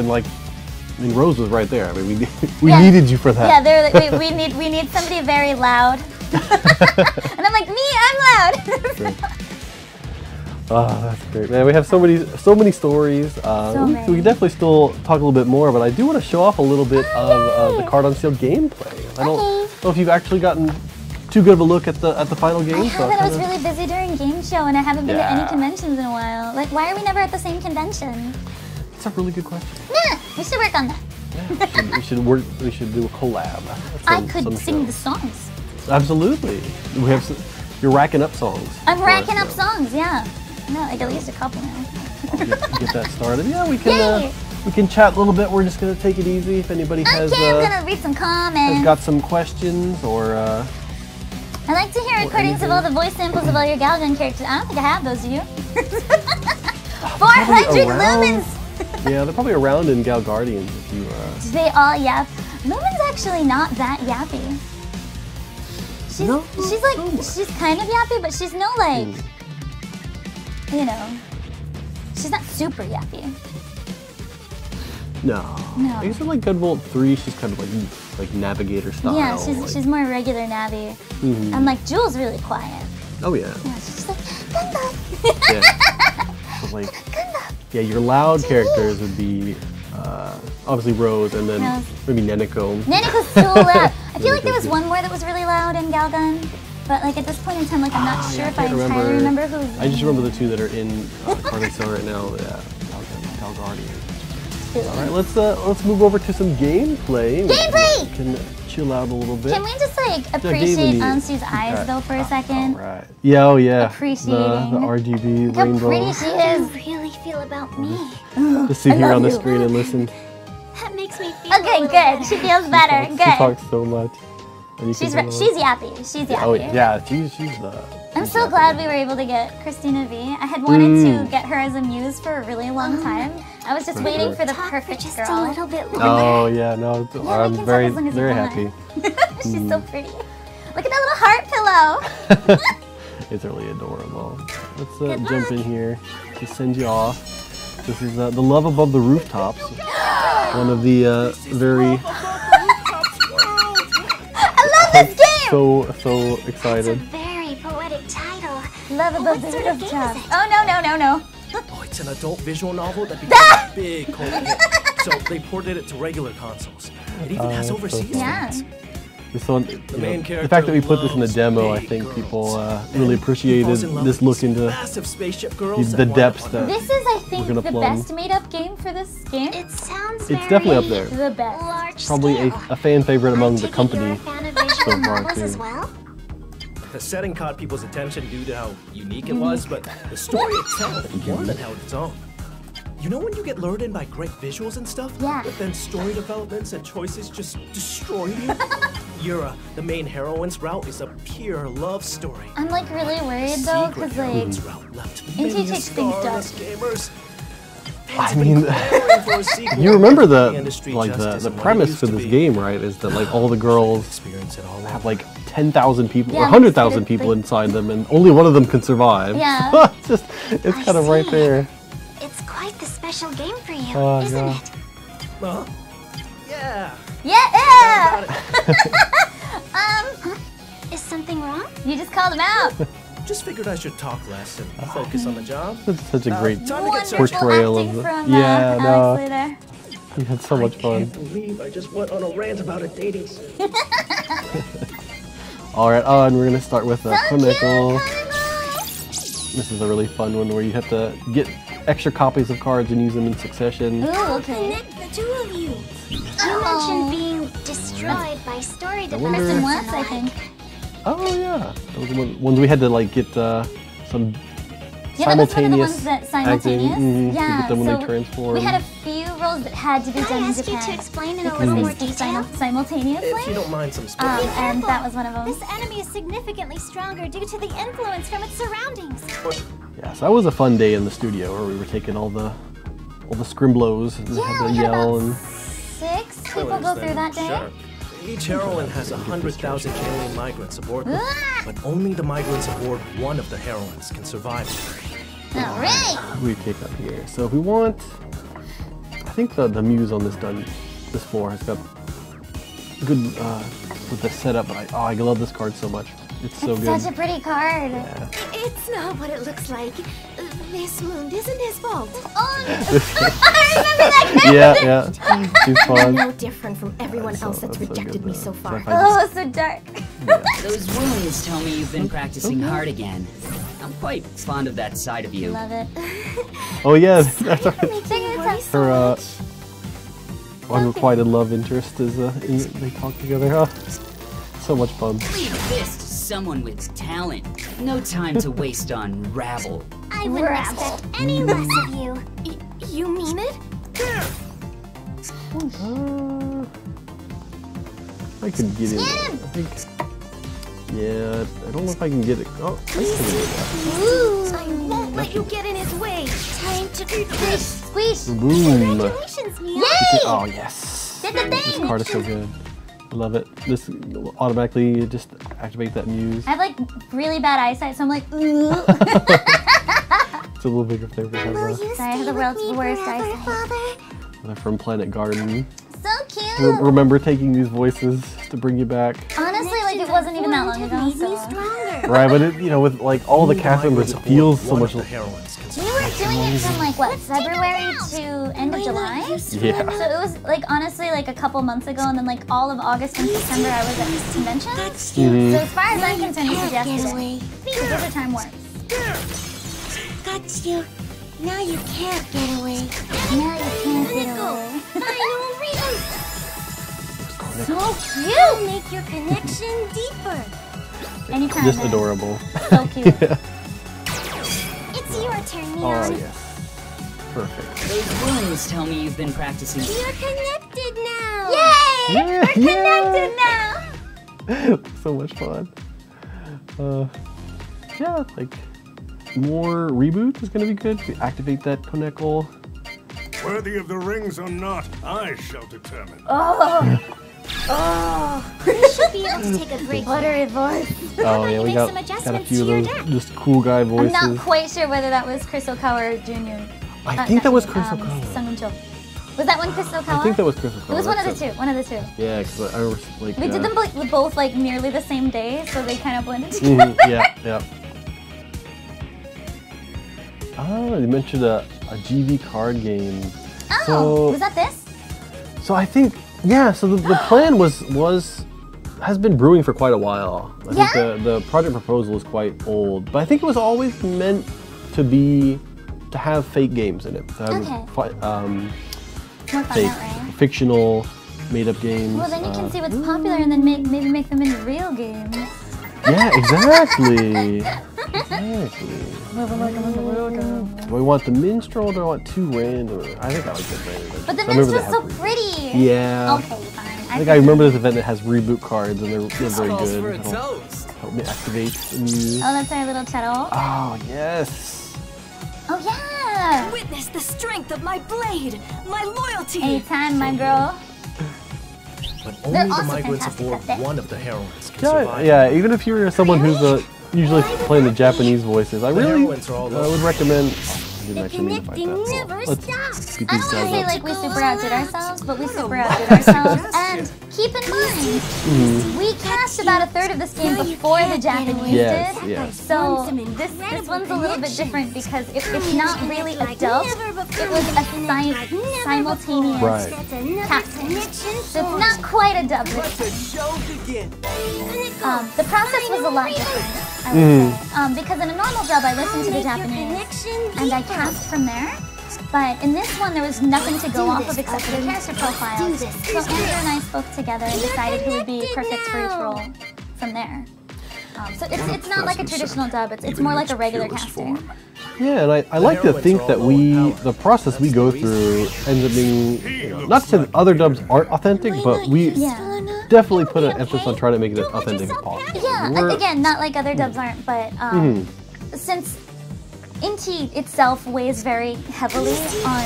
then Rose was right there. I mean, we needed you for that. Yeah, they're like, we need somebody very loud. And I'm like, I'm loud. Oh, that's great, man. We have so many stories. We can definitely still talk a little bit more, but I do want to show off a little bit of the Card-en-Ciel gameplay. I don't know if you've actually gotten too good of a look at the final game. I haven't. I was really busy during game show, and I haven't been to any conventions in a while. Like, why are we never at the same convention? That's a really good question. Yeah, we should work on that. Yeah, we should do a collab. I could sing the songs. Absolutely. You're racking up songs. I'm racking up songs, yeah. No, like at least a couple now. I'll get that started. Yeah, we can. we can chat a little bit. We're just gonna take it easy. If anybody has I'm gonna read some comments. has got some questions or I'd like to hear recordings of all the voice samples of all your Galgun characters. I don't think I have those, do you? 400 lumens! Yeah, they're probably around in Gal Guardians if you Do they all yap? Lumen's actually not that yappy. She's like, she's kind of yappy, but she's no like, you know, she's not super yappy. No. No. I guess in like Gunvolt 3, she's kind of like navigator style. Yeah, she's more regular Navi. And like Jewel's really quiet. Oh yeah. Yeah, she's just like, Gundam! Yeah. So like, yeah, your loud characters would be obviously Rose and then maybe Neneko. Neneko's so loud. I feel like there was one more that was really loud in Galgun, but like at this point in time, like I'm not sure if I entirely remember who's. I just remember the two that are in Card-en-Ciel right now. Yeah, Gal Guardian. All right, let's move over to some gameplay. Gameplay! We can chill out a little bit. Can we just like appreciate Ansu's eyes though for a second? All right. Yeah, oh yeah. Appreciating the RGB how rainbow. pretty she is. Really feel about me. Just sit here on the screen and listen. That makes me feel Okay, good. She feels better. She Good. talks so much. And you She's can yappy. She's yappy. Oh yeah, she's the. I'm so glad we were able to get Christina V. I had wanted to get her as a muse for a really long time. I was just waiting for the perfect just girl. a little bit longer. Oh yeah, no, I'm we can very talk as long as you very want. happy. She's so pretty. Look at that little heart pillow. It's really adorable. Let's jump in here to send you off. This is the Love Above the Rooftops. One of the very. I love this game. So excited. Very poetic title. Love Above the Rooftops. Oh no. Oh, it's an adult visual novel that became a big cult hit. So they ported it to regular consoles. It even has overseas fans. This one, the fact that we put this in the demo, I think people really appreciated this look into the depths that This is, I think, the plumb. best made-up game for this game. It sounds It's very definitely up there. The best. large Probably scale. a fan favorite among the I take it you're company a fan of visual so far novels as too. well? The setting caught people's attention due to how unique it was, but the story itself more than held its own. You know when you get lured in by great visuals and stuff? Yeah. But then story developments and choices just destroy you? Yura, the main heroine's route is a pure love story. I'm like really worried though, Secret because like heroine's route left INTI many takes things dark. scarless gamers. I mean, you remember the premise for this game, right? Is that like all the girls have like 10,000 people or 100,000 people inside them, and only one of them can survive. Yeah. it's kind of right there. It's quite the special game for you, Oh, isn't God. it? Yeah. Yeah! Is something wrong? You just called him out. Just figured I should talk less and focus on the job. That's such a great Time to get Wonderful portrayal acting of the. from Yeah, no, Alex Luthor. we had so much fun. I can't believe I just went on a rant about a dating sim. All right, and we're gonna start with Clinical. Clinical. This is a really fun one where you have to get extra copies of cards and use them in succession. Ooh, okay. Connect the two of you. You mentioned being destroyed by story Person developments once, and I the think. Oh yeah, those were ones we had to like get some Yeah, that was one of the simultaneous ones that simultaneous. acting, to Yeah, get them when so they transform. we had a few roles that had to be Can done I in ask you Japan. to explain in a because little they more speak detail? simultaneously. If you don't mind some spoilers. And that was one of them. This enemy is significantly stronger due to the influence from its surroundings. Yeah, so that was a fun day in the studio where we were taking all the scrimblos and Yeah, had we to had yell about and 6 people go through that day. Sure. Each heroine has 100,000 alien migrants aboard them, Ah! but only the migrants aboard one of the heroines can survive. Alright! we pick up here. So if we want, I think the muse on this floor has got good with the setup. But I love this card so much. It's so It's good. such a pretty card. Yeah. It's not what it looks like. This wound isn't his fault. Oh, I remember that card! Yeah, she's fun. No different from everyone else that's so rejected good, me though. so far. if I Oh, it's so dark. Those wounds tell me you've been practicing hard again. I'm quite fond of that side of you. Love it. Oh yeah, that's right. Take your time. Her unrequited love interest is they talk together. Oh, so much fun. Leave this to someone with talent. No time to waste on rabble. I wouldn't expect any less of you. You mean it? I could get in. I think. Yeah, I don't know if I can get it. Oh, I can get it. I won't let you get in his way. Time to do this. Squish! Boom! Congratulations, Mia. Yay! Oh yes! Did the This thing! card is so good. I love it. This will automatically just activate that muse. I have like really bad eyesight, so I'm like, ooh. It's a little bigger flavor. Will you Sorry, I have stay the with world's me worst forever, eyesight. Father? They're from Planet Garden. So cute! Remember taking these voices to bring you back? Honestly, like it wasn't even that long ago, Made me so. stronger. Right, but it, you know, with like all the cast members, it feels so much. We were doing it from like what, February to end of July? Yeah. So it was like honestly like a couple months ago, and then like all of August and September I was at conventions. That's Mhm. So as far as I'm concerned, this is Get yesterday. away. Because those are time warps. Got you. Now you can't get away. Now you can't get away. So You'll cute! make your connection deeper. Anytime. Just man. adorable. So cute. It's your turn, Oh Neon. yes. Perfect. Those wounds tell me you've been practicing. You're connected now. Yay! Yeah, We're connected now! So much fun. Yeah, like more reboot is gonna be good. We activate that Koneko. Worthy of the rings or not, I shall determine. Oh! Oh! You should be able to take a break. Buttery voice. Oh yeah, we make got some a adjustments few of to your those deck. just cool guy I'm voices. not quite sure whether that was Chris Okawa or Junior. I think that was Chris Okawa. Sung-Cho. Was that one Chris Okawa? I think that was Chris Okawa. It was one of the That's two. One of the two. Yeah, because I remember like. We did them both like nearly the same day, so they kind of blended together. Yeah, yeah. Oh, you mentioned a GV card game. Oh, So- was that this? So I think, yeah. So the plan has been brewing for quite a while. I think the project proposal is quite old, but I think it was always meant to have fake games in it. To have Okay. More fun fake, that way. fictional, made-up games. Well, then you can see what's popular and then maybe make them into real games. Yeah, exactly. Exactly. Do I want the minstrel or do I want two random? I think I like the random. But the I remember minstrel's so they have pretty. Yeah. Okay, fine. I think I remember this event that has reboot cards and they're very Calls for good. a toast. Help me activate the muse. Oh, that's our little Cheddle. Oh, yes. Oh, yeah. Witness the strength of my blade, my loyalty. Anytime, my girl. But They're only the also migrants fantastic, aboard aren't they? one of the heroines can Yeah, survive. yeah, even if you're someone who's usually playing the Japanese voices, I really heroines are all would recommend. I didn't actually mean to fight Connecting that. never Let's stops. beat I these don't want to guys say up. like we super outdid ourselves, but we super outdid ourselves. And keep in mind, we cast about a third of this game before the Japanese Yes, did. yes. So this one's a little bit different because it's not really a dub. It was a simultaneous Right. casting. So it's not quite a dub this time. The process was a lot different, I would say. Because in a normal dub, I listened to the Japanese and I cast from there. But in this one, there was nothing to go off of except for the character profiles. So Andrew and I spoke together and decided who would be perfect for each role from there. So it's not like a traditional dub, it's more like a regular casting. Yeah, and I like to think that the process we go through ends up being, you know, not to say that other dubs aren't authentic, but we definitely put an emphasis on trying to make it as authentic as possible. Yeah, again, not like other dubs aren't, but since INTI itself weighs very heavily on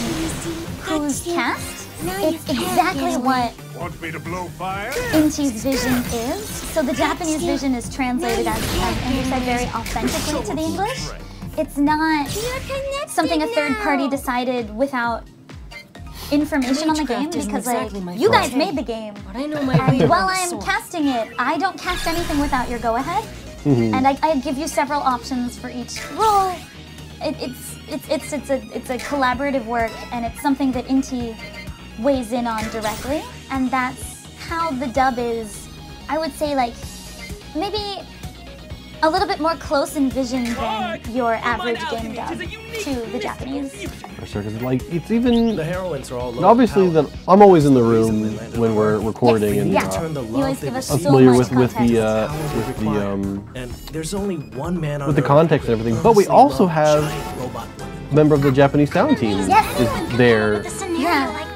who's cast, it's exactly what Want me to blow fire? INTI's vision is. So the Japanese vision is translated, as Andrew said, very authentically to the English. It's not something a third party decided without information on the game, because like, you guys made the game. And while I'm casting it, I don't cast anything without your go-ahead. And I give you several options for each role. It's a collaborative work, and it's something that INTI weighs in on directly, and that's how the dub is. I would say like maybe a little bit more close in vision than your average game dub to the Japanese. For sure, 'cause like it's even The heroines are all low obviously power. that I'm always in the room when we're recording and Yeah. Turn the You always love give us they I'm so familiar much with context. and there's only one man on with the Earth context and who everything, but we earnestly also loved have giant robot women. a member of the Japanese sound team is there. Yeah.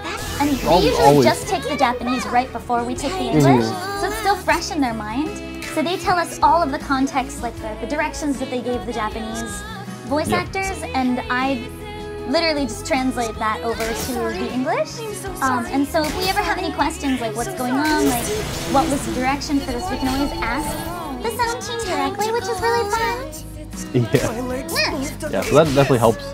And we usually just take the Japanese right before we take the English, so it's still fresh in their mind. So they tell us all of the context, like the directions that they gave the Japanese voice actors, and I literally just translate that over to the English. And so if we ever have any questions, like what's going on, like what was the direction for this, we can always ask the sound team directly, which is really fun. Yeah, so that definitely helps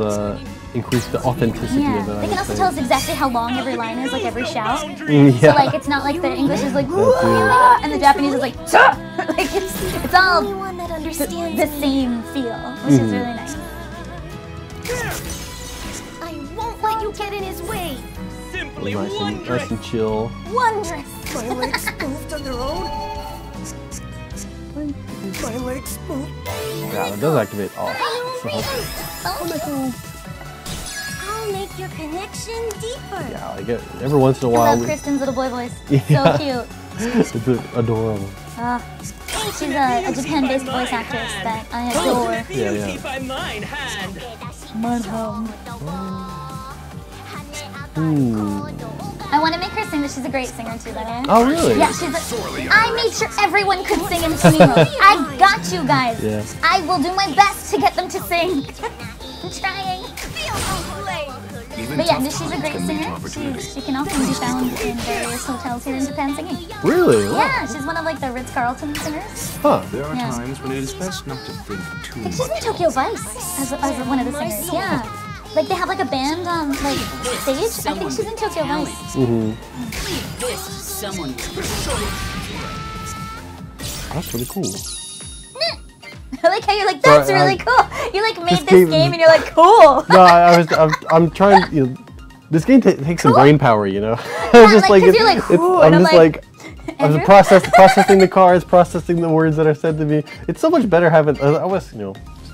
increase the authenticity of it. They can also tell us exactly how long every line is, like every shout. Yeah. So like it's not like the English is like and the Japanese is like like it's all the same feel, which is really nice. I won't let you get in his way. Simply nice and chill. Wondrous. My legs moved on their own. My legs moved. Yeah, that does activate off. So I'll make your connection deeper. yeah, like every once in a I while. love Kristen's little boy voice. Yeah. So cute. It's adorable. She's a Japan-based voice actress that I adore. Yeah. I want to make her sing, but she's a great singer too, by the way. Oh, really? Yeah, I made sure everyone could sing in singing roles. I got you guys. Yeah. I will do my best to get them to sing. I'm trying. But yeah, she's a great singer. She can often be found in various hotels here in Japan singing. Really? Yeah, she's one of like the Ritz-Carlton singers. Huh. There are times when it is best not to think too I think much. she's in Tokyo Vice as one of the singers. Yeah. Like they have like a band on like stage. I think she's in Tokyo Vice. That's really cool. I like how you're like, that's Sorry, really cool. You like made this game and you're like, cool. No, I'm trying. You know, this game takes some brain power. You know, Yeah, like, 'cause you're like, ooh, and I'm I'm just like, I'm processing the cards, processing the words that are said to me. It's so much better having. I was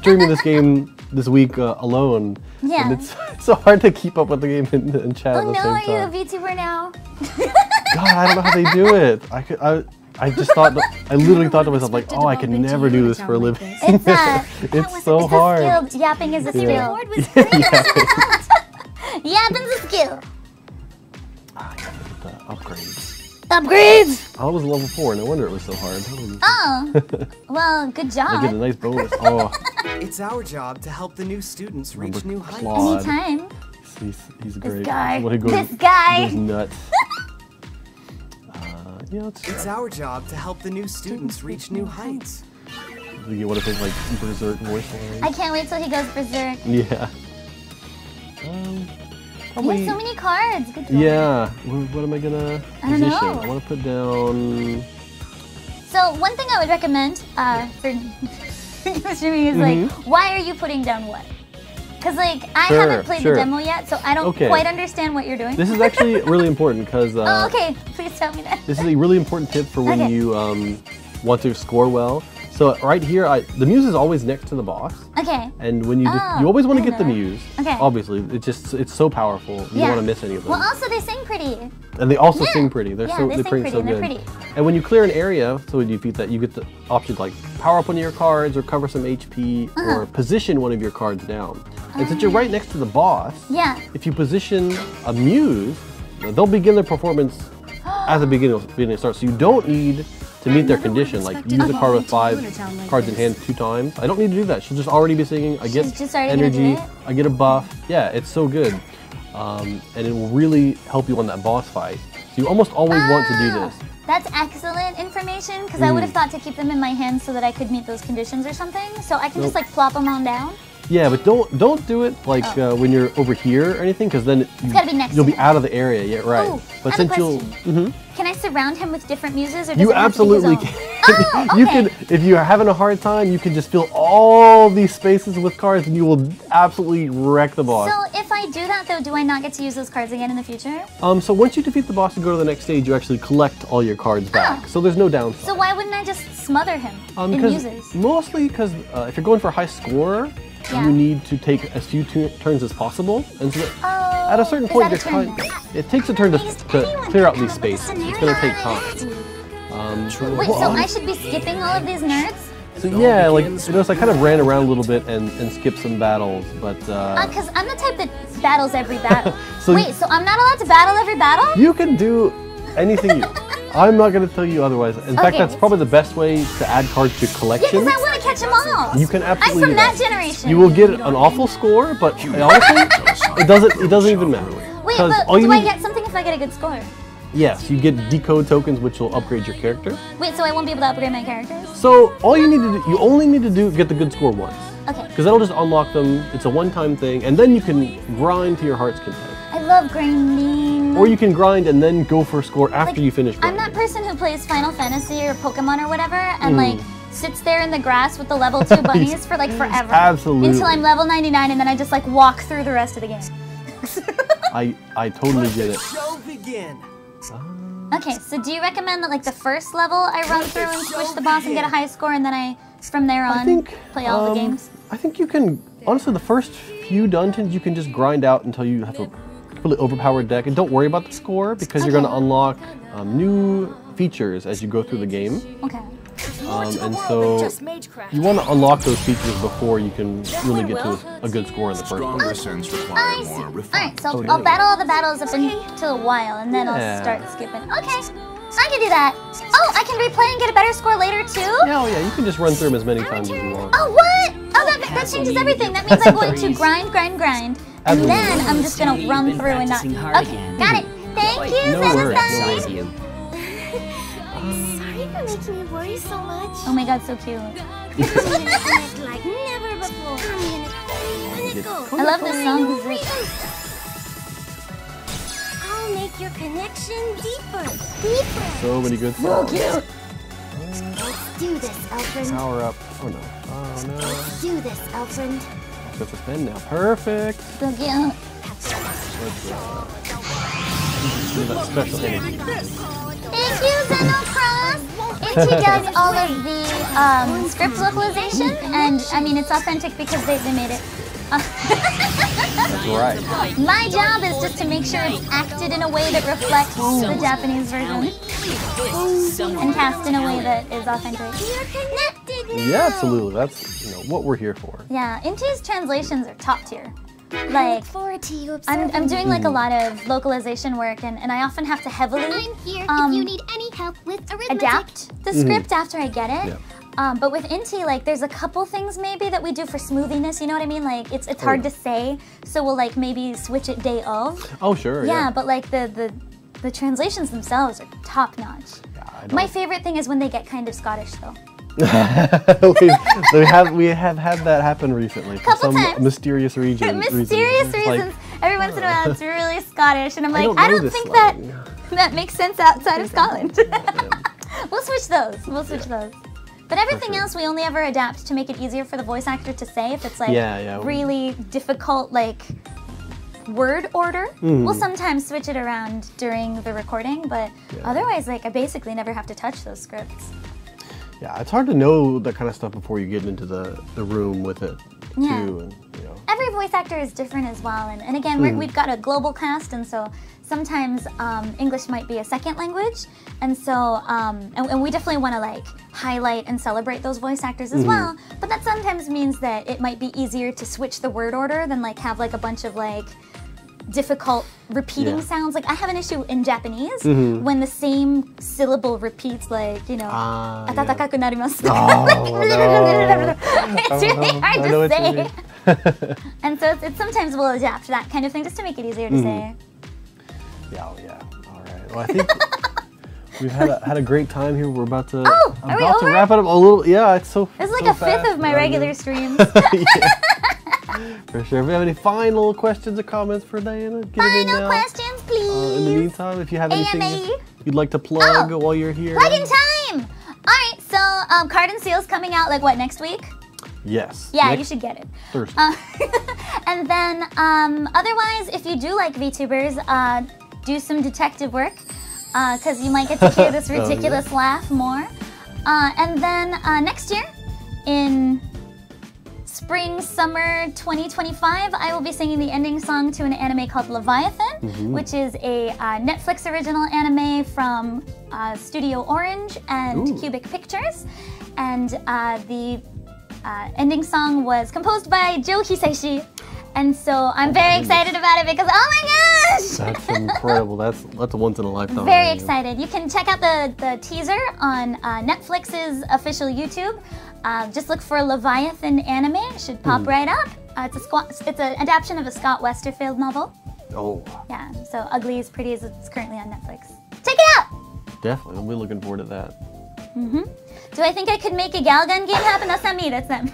streaming this game this week alone. Yeah. And it's so hard to keep up with the game and chat at Oh the no, same are you a time. VTuber now? God, I don't know how they do it. I just thought, I literally thought to myself like, oh, I could never do this for a living. It's so it's hard. a skill. Yapping is a skill. Yapping's a skill. Upgrades. Upgrades! I was level 4, no wonder it was so hard. Oh, well, good job. I get a nice bonus. Oh, It's our job to help the new students reach new heights. Claude. Anytime. He's great. guy. When he goes, This guy. Goes nuts. It's our job to help the new students reach new heights. You get one of his like berserk voice lines. I can't wait till he goes berserk. Yeah. You have so many cards. Good job. Yeah. What am I gonna I don't position? know. I want to put down. So one thing I would recommend for streaming is like, why are you putting down what? Because like I haven't played the demo yet, so I don't quite understand what you're doing. This is actually really important because. Oh, okay. Please tell me that. This is a really important tip for when you want to score well. So right here, the muse is always next to the boss. Okay. And when you you always want to get the muse. Okay. Obviously, it's so powerful. You don't want to miss any of them. Well, also they sing pretty. And they also sing pretty. They're Yeah, so they they sing print pretty so and they're good. pretty. And when you clear an area, so when you defeat that, you get the option to like power up one of your cards or cover some HP or position one of your cards down. And since you're right next to the boss, if you position a muse, they'll begin their performance as a beginning start. So you don't need to meet their condition, like use a card with 5 cards in hand 2 times. I don't need to do that. She'll just already be singing. I get energy. I get a buff. Yeah, it's so good. And it will really help you on that boss fight. So you almost always want to do this. That's excellent information because I would have thought to keep them in my hand so that I could meet those conditions or something. So I can just like plop them on down. Yeah, but don't do it like when you're over here or anything, because then you'll be out of the area. Yeah, right. Ooh, but I have since a question. Can I surround him with different muses, or does you it have to be his absolutely own? can. Oh, okay. You can, if you're having a hard time, you can just fill all these spaces with cards, and you will absolutely wreck the boss. So if I do that though, do I not get to use those cards again in the future? So once you defeat the boss and go to the next stage, you actually collect all your cards back. So there's no downside. So why wouldn't I just smother him in muses? Mostly because if you're going for a high score, you need to take as few turns as possible, and so at a certain point, it takes a turn to clear out these spaces. It's going to take time. Wait, so I should be skipping all of these nerds? So yeah, like I kind of ran around a little bit and skipped some battles, but because I'm the type that battles every battle. So wait, so I'm not allowed to battle every battle? You can do anything you. I'm not going to tell you otherwise. In fact, that's probably the best way to add cards to collection. Yeah, because I want to catch them all. You can absolutely. I'm from that generation. You will get an awful score, but honestly, it doesn't even matter. Wait, but do I get something if I get a good score? Yes, you get decode tokens, which will upgrade your character. Wait, so I won't be able to upgrade my characters? So all you need to do, you only need to do get the good score once. Okay. Because that'll just unlock them. It's a one-time thing, and then you can grind to your heart's content. I love grinding. Or you can grind and then go for a score after you finish grinding. I'm that person who plays Final Fantasy or Pokemon or whatever, and like sits there in the grass with the level 2 bunnies for like forever. Absolutely. Until I'm level 99, and then I just like walk through the rest of the game. I totally get it. Show begin. Okay, so do you recommend that like the first level I run through and switch the boss and get a high score, and then I, from there on, play all the games? I think you can, honestly, the first few dungeons you can just grind out until you have a really overpowered deck, and don't worry about the score because you're going to unlock new features as you go through the game. Okay. And so you want to unlock those features before you can really get to a good score in the first place. Alright, so I'll battle all the battles up until a while, and then I'll start skipping. Okay, I can do that. Oh, I can replay and get a better score later too? Yeah, oh yeah, you can just run through them as many times as you want. Oh, what? Oh, that changes everything. That means I'm going to grind, and then I'm just going to run through and not... Okay, got it. Thank you, Senna-san. You're making me worry so much. Oh my god, so cute. Like never before. I love this song. I'll make your connection deeper. So many good songs. Let's do this, Elfriend. Power up. Oh no. Oh no. Let's do this, Elfriend. That's a spin now. Perfect. So cute. Let's do that special energy. Thank you, Xenocross. INTI does all of the script localization, and I mean it's authentic because they made it. That's right. My job is just to make sure it's acted in a way that reflects the Japanese version, and cast in a way that is authentic. Yeah, absolutely. That's what we're here for. Yeah, INTI's translations are top tier. Like, I'm doing like a lot of localization work, and I often have to heavily if you need any help with arithmetic. Adapt the script after I get it. Yeah. But with INTI, like, there's a couple things maybe that we do for smoothiness. You know what I mean? Like, it's hard to say, so we'll like maybe switch it day of. Oh sure. Yeah, but like the translations themselves are top notch. Yeah, my favorite thing is when they get kind of Scottish though. we have had that happen recently for some mysterious reason. Mysterious reasons. Every once in a while, it's really Scottish, and I'm like, I don't think that makes sense outside of Scotland. We'll switch those. But everything else, we only ever adapt to make it easier for the voice actor to say if it's like really difficult, like word order. We'll sometimes switch it around during the recording, but otherwise, like, I basically never have to touch those scripts. Yeah, it's hard to know that kind of stuff before you get into the room with it, too. And, Every voice actor is different as well, and again, we've got a global cast, and so sometimes English might be a second language, and so, and we definitely want to, like, highlight and celebrate those voice actors as well, but that sometimes means that it might be easier to switch the word order than, like, have, like, a bunch of, like, difficult repeating sounds. Like, I have an issue in Japanese when the same syllable repeats, like, atataku narimasu. It's really hard to say. And so it's sometimes we'll adapt that kind of thing just to make it easier to say. Yeah, all right. Well, I think we've had a great time here. We're about to to wrap it up a little. Yeah, it's so. It's like a fifth of my regular streams. For sure. If you have any final questions or comments for Diana, get it in now. Final questions, please. In the meantime, if you have anything you'd like to plug while you're here. Plug in time! Alright, so Card-en-Ciel's coming out, like, what, next week? Yes. Yeah, you should get it. Thursday. And then, otherwise, if you do like VTubers, do some detective work, because you might get to hear this ridiculous laugh more. And then next year, in spring, summer 2025, I will be singing the ending song to an anime called Leviathan, which is a Netflix original anime from Studio Orange and Cubic Pictures. And the ending song was composed by Joe Hisaishi. And so I'm very excited about it because, oh my gosh! That's incredible. That's a once in a lifetime. Very excited. You can check out the teaser on Netflix's official YouTube. Just look for Leviathan anime. It should pop right up. It's an adaptation of a Scott Westerfeld novel. Oh. Yeah, so Ugly is Pretty it's currently on Netflix. Check it out! Definitely. We're looking forward to that. Do I think I could make a Galgun game happen? That's not me, that's them.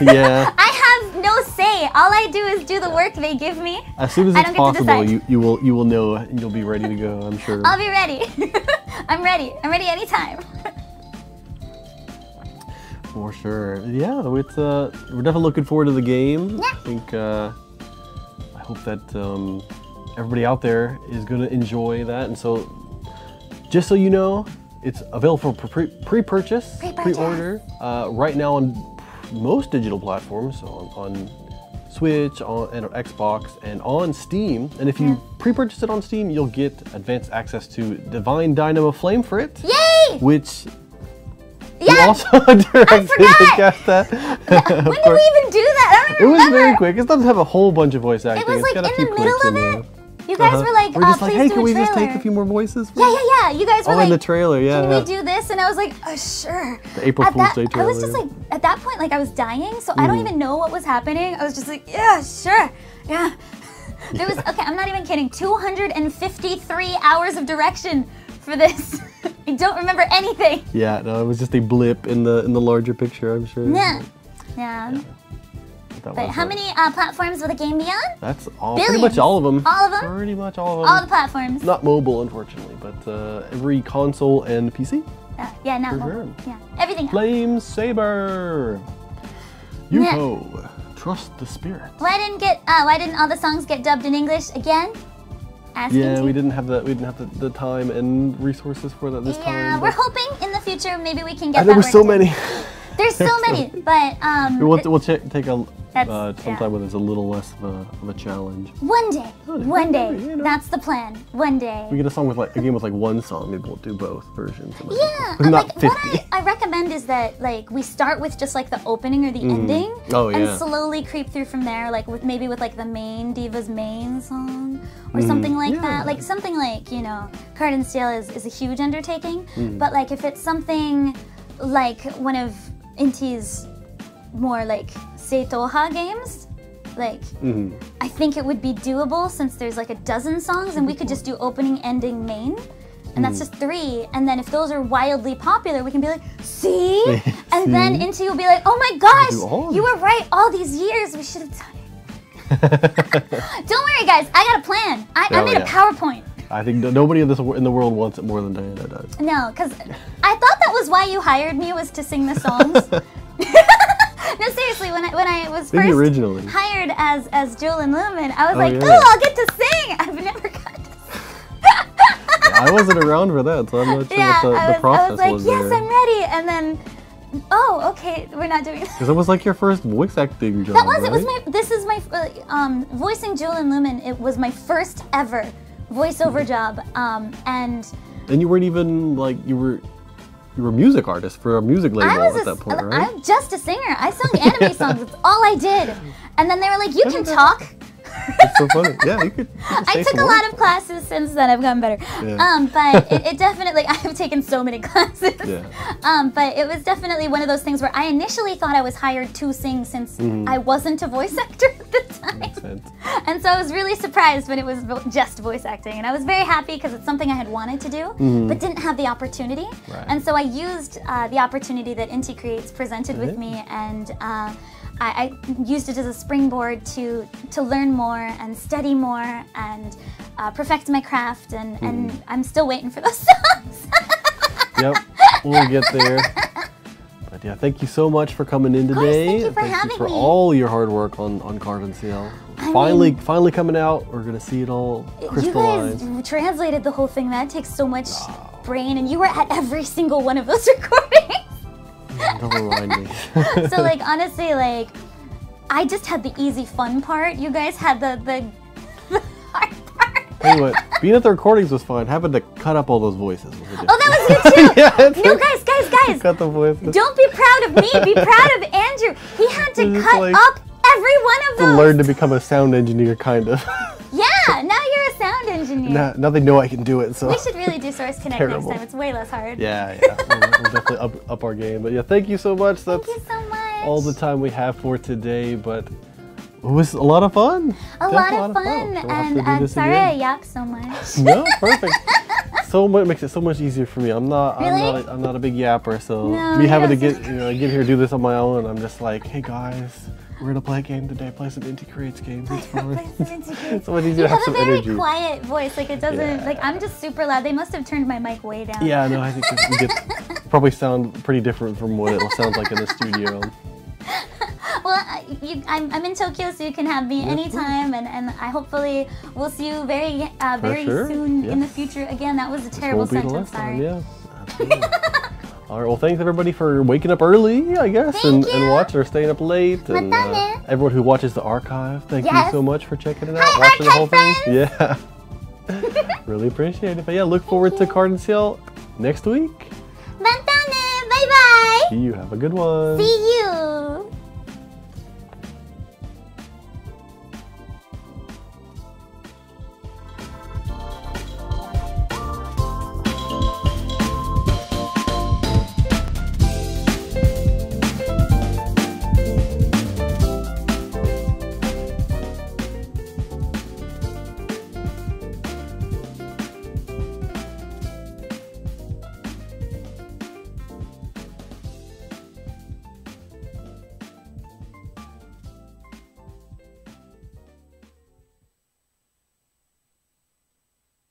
Yeah. I have no say. All I do is do the work they give me. As soon as it's possible, you will know and you'll be ready to go, I'm sure. I'll be ready. I'm ready. I'm ready anytime. For sure. Yeah, we're definitely looking forward to the game. Yeah. I think I hope that everybody out there is going to enjoy that. And so, just so you know, it's available for pre-purchase, pre-order, right now on most digital platforms, so on Switch, and on Xbox, and on Steam. And if you pre-purchase it on Steam, you'll get advanced access to Divine Dynamo Flame for it. Yay! Which you also directed to cast that. When did we even do that? I don't It was remember. very quick. It doesn't have a whole bunch of voice acting. It was like got a in few the middle clips of in it. there. You guys were like, we're just like, please hey, do can a we just trailer. take a few more voices? Yeah. You guys were like, in the trailer, yeah. Can we do this? And I was like, sure. The April Fool's Day trailer. I was just like, at that point, like I was dying, so I don't even know what was happening. I was just like, yeah, sure, yeah. There was, okay, I'm not even kidding, 253 hours of direction for this. I don't remember anything. Yeah, no, it was just a blip in the larger picture, I'm sure. Yeah. But how many platforms will the game be on? That's Billions. Pretty much all of them. All of them? Pretty much all of them. All the platforms. Not mobile, unfortunately, but every console and PC. Yeah, not mobile. Yeah, everything. Flame Saber. Yuho. Trust the spirit. Why didn't all the songs get dubbed in English again? Yeah, we didn't have the time and resources for that this time. Yeah, we're hoping in the future maybe we can get that. There were so many. There's so many, but we'll take a sometime when there's a little less of a challenge. One day, you know. That's the plan. One day. We get a game with like one song, maybe we'll do both versions. Yeah, not like 50. what I recommend is that like we start with just like the opening or the ending, and slowly creep through from there, like with like the main Diva's main song or something like that. Like something like Card-en-Ciel is a huge undertaking, but like if it's something like one of INTI's more like Seitoha games, like I think it would be doable since there's like a dozen songs and we could just do opening, ending, main, and that's just 3. And then if those are wildly popular, we can be like, see? And then INTI will be like, oh my gosh, you were right all these years, we should have done it. Don't worry guys, I got a plan. I made a PowerPoint. I think nobody in the world wants it more than Diana does. No, because I thought that was why you hired me, was to sing the songs. No, seriously, when I was first originally hired as Jolin Lumen, I was like, oh, I'll get to sing! I've never got to sing. I wasn't around for that, so I'm not sure what the process was. I was like, yes, I'm ready, and then, oh, okay, we're not doing that. Because it was like your first voice acting job, That was, right? it was this is my, voicing Jolin Lumen, it was my first ever voiceover job, and you weren't even like you were a music artist for a music label at that point, right? I'm just a singer. I sung anime songs. That's all I did. And then they were like, "You can talk." It's so funny. Yeah, you could I took a lot of classes since then. I've gotten better. Yeah. But it definitely, I've taken so many classes. Yeah. But it was definitely one of those things where I initially thought I was hired to sing since I wasn't a voice actor at the time. Makes sense. And so I was really surprised when it was just voice acting. And I was very happy because it's something I had wanted to do, but didn't have the opportunity. Right. And so I used the opportunity that INTI Creates presented with me, and I used it as a springboard to learn more and study more and perfect my craft, and I'm still waiting for those songs. Yep, we'll get there. But yeah, thank you so much for coming in today. Thank you for having me. For me. all your hard work on Card-en-Ciel. Finally coming out. We're gonna see it all crystallized. You guys translated the whole thing. That takes so much brain, and you were at every single one of those recordings. Don't remind me. So like honestly, like I just had the easy fun part. You guys had the hard part. Tell you what, being at the recordings was fun. Having to cut up all those voices was ridiculous. Oh, that was good too. Yeah, no, guys. Cut the voices. Don't be proud of me. Be proud of Andrew. He had to cut up every one of those. To learn to become a sound engineer, kind of. Yeah, now you're a sound sound engineer. Now they know I can do it. So We should really do Source Connect next time. It's way less hard. Yeah. We'll definitely up our game. But yeah, thank you so much. That's Thank you so much. all the time we have for today. But it was a lot of fun. A lot of fun. So And I'm sorry I yapped so much. No, perfect. So much makes it so much easier for me. I'm not Really? I'm not a big yapper, so No, me you having to don't get here do this on my own, I'm just like, hey guys, we're gonna play a game today. Play some INTI Creates games. It's fun. It's so much easier to have some You have a very energy. quiet voice. Like it doesn't. Like I'm just super loud. They must have turned my mic way down. Yeah, no, I think we probably sound pretty different from what it sounds like in the studio. Well, I'm in Tokyo, so you can have me anytime, and I hopefully we'll see you very soon in the future. Again, that was a terrible sentence. Sorry. Yeah, absolutely. All right, well, thanks everybody for waking up early, I guess, and watching or staying up late. And everyone who watches the archive, thank you so much for checking it out, watching the whole thing. Yeah, really appreciate it. But yeah, look forward to Card-en-Ciel next week. Bye bye. You have a good one. See you.